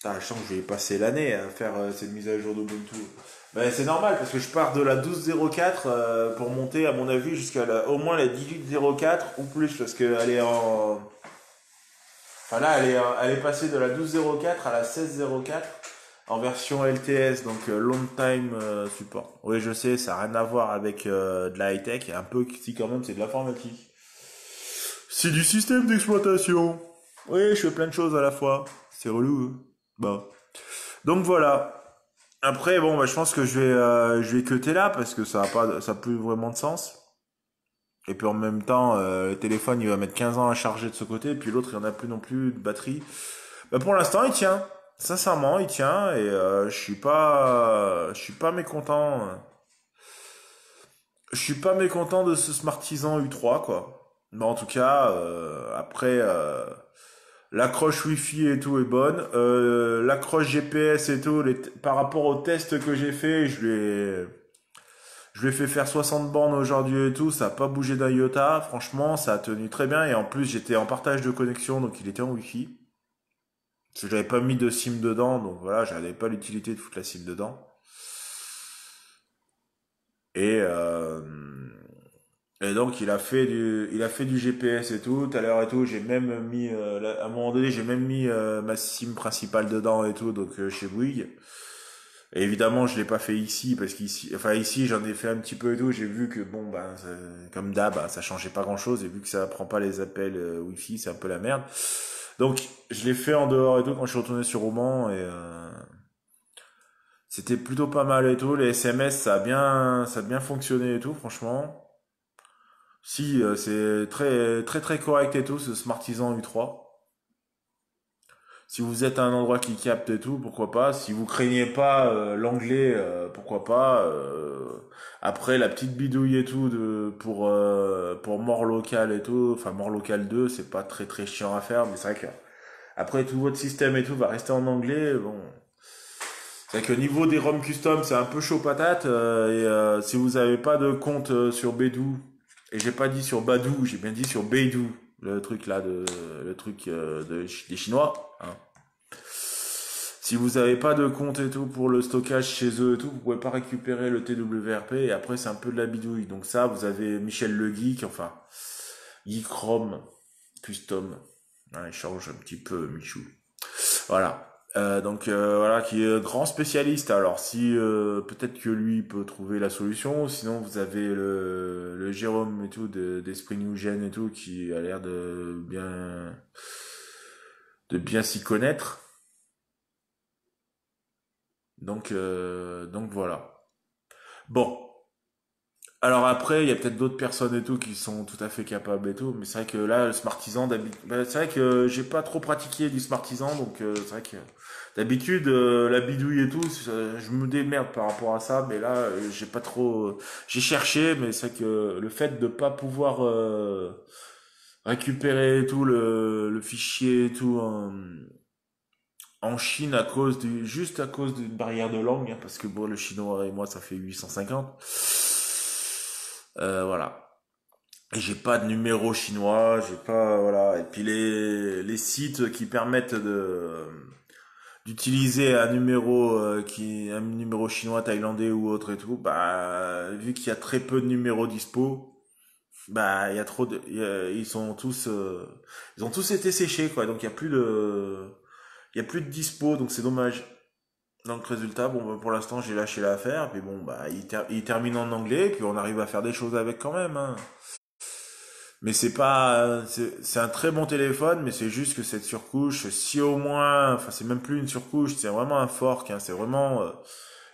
Ah, je sens que je vais y passer l'année à faire cette mise à jour d'Ubuntu. Ben, c'est normal parce que je pars de la 12.04 pour monter à mon avis jusqu'à au moins la 18.04 ou plus parce qu'elle est en... Enfin là, elle est passée de la 12.04 à la 16.04 en version LTS, donc Long Time Support. Oui, je sais, ça n'a rien à voir avec de la high-tech, un peu si quand même c'est de l'informatique. C'est du système d'exploitation. Oui, je fais plein de choses à la fois. C'est relou. Hein. Bon. Donc voilà. Après, bon, bah, je pense que je vais cutter là parce que ça a plus vraiment de sens. Et puis en même temps, le téléphone, il va mettre 15 ans à charger de ce côté, et puis l'autre, il n'y en a plus non plus de batterie. Bah, pour l'instant, il tient. Sincèrement, il tient, et je suis pas mécontent. Je suis pas mécontent de ce Smartisan U3, quoi. Mais en tout cas, après, l'accroche Wi-Fi et tout est bonne. L'accroche GPS et tout, par rapport au test que j'ai fait, je lui ai fait faire 60 bornes aujourd'hui et tout, ça a pas bougé d'un iota. Franchement, ça a tenu très bien. Et en plus, j'étais en partage de connexion, donc il était en Wi-Fi. Parce que j'avais pas mis de SIM dedans, donc voilà, j'avais pas l'utilité de foutre la SIM dedans. Et, euh, et donc il a fait du GPS et tout. Tout à l'heure et tout, j'ai même mis, à un moment donné, j'ai même mis ma SIM principale dedans et tout, donc chez Bouygues. Et évidemment, je l'ai pas fait ici parce qu'ici, enfin ici, j'en ai fait un petit peu et tout. J'ai vu que bon, ben, comme d'hab, ben, ça changeait pas grand-chose. Et vu que ça prend pas les appels Wi-Fi, c'est un peu la merde. Donc, je l'ai fait en dehors et tout quand je suis retourné sur Roman et c'était plutôt pas mal et tout. Les SMS, ça a bien fonctionné et tout, franchement. Si, c'est très, très, très correct et tout, ce Smartisan U3. Si vous êtes à un endroit qui capte et tout, pourquoi pas. Si vous craignez pas l'anglais, pourquoi pas. Après, la petite bidouille et tout pour More Local et tout, enfin More Local 2, c'est pas très très chiant à faire, mais c'est vrai que après tout votre système et tout va rester en anglais. Bon, c'est vrai que au niveau des ROM custom, c'est un peu chaud patate. Si vous avez pas de compte sur Badoo, et j'ai pas dit sur Badoo, j'ai bien dit sur Beidou, le truc des Chinois. Hein. Si vous n'avez pas de compte et tout pour le stockage chez eux et tout, vous pouvez pas récupérer le TWRP et après c'est un peu de la bidouille. Donc ça, vous avez Michel Le Geek, enfin Geek Chrome Custom. Ouais, il change un petit peu Michou. Voilà. Voilà, qui est grand spécialiste. Alors si peut-être que lui peut trouver la solution, sinon vous avez le Jérôme et tout d'Esprit New Gen et tout qui a l'air de bien s'y connaître. Donc voilà. Bon. Alors après, il y a peut-être d'autres personnes et tout qui sont tout à fait capables et tout, mais c'est vrai que là, le Smartisan, c'est vrai que j'ai pas trop pratiqué du Smartisan, donc c'est vrai que d'habitude, la bidouille et tout, je me démerde par rapport à ça, mais là, j'ai pas trop, j'ai cherché, mais c'est vrai que le fait de pas pouvoir récupérer et tout le fichier et tout en Chine à cause juste à cause d'une barrière de langue, hein, parce que bon, le chinois et moi, ça fait 850. Voilà. Et j'ai pas de numéro chinois, j'ai pas, voilà. Et puis les sites qui permettent d'utiliser un numéro chinois, thaïlandais ou autre et tout, bah, vu qu'il y a très peu de numéros dispo, bah, il y a trop de, ils ont tous été séchés, quoi. Donc il y a plus de dispo, donc c'est dommage. Donc résultat, bon, bah, pour l'instant, j'ai lâché l'affaire, puis bon, bah, il termine en anglais, puis on arrive à faire des choses avec quand même, hein. Mais c'est pas, c'est un très bon téléphone, mais c'est juste que cette surcouche, si au moins, enfin c'est même plus une surcouche, c'est vraiment un fork, hein, c'est vraiment,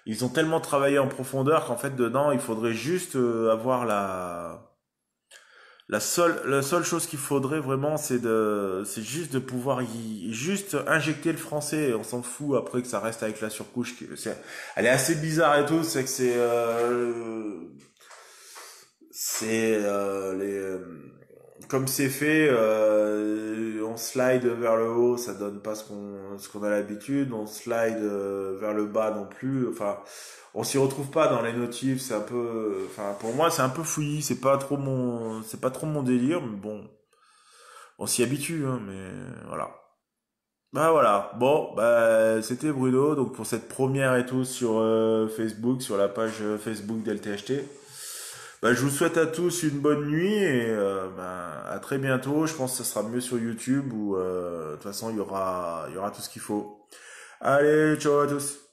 ils ont tellement travaillé en profondeur qu'en fait dedans il faudrait juste avoir la seule chose qu'il faudrait vraiment, c'est juste de pouvoir juste injecter le français. On s'en fout après que ça reste avec la surcouche. Elle est assez bizarre et tout, c'est que comme c'est fait, on slide vers le haut, ça donne pas ce qu'on a l'habitude. On slide vers le bas non plus. Enfin, on s'y retrouve pas dans les notifs. C'est un peu, enfin, pour moi, c'est un peu fouillis. C'est pas trop mon délire. Mais bon, on s'y habitue, hein, mais voilà. Bah voilà. Bon, bah c'était Bruno. Donc pour cette première et tout sur Facebook, sur la page Facebook d'LTHT. Bah, je vous souhaite à tous une bonne nuit et bah, à très bientôt. Je pense que ça sera mieux sur YouTube où de toute façon il y aura tout ce qu'il faut. Allez, ciao à tous.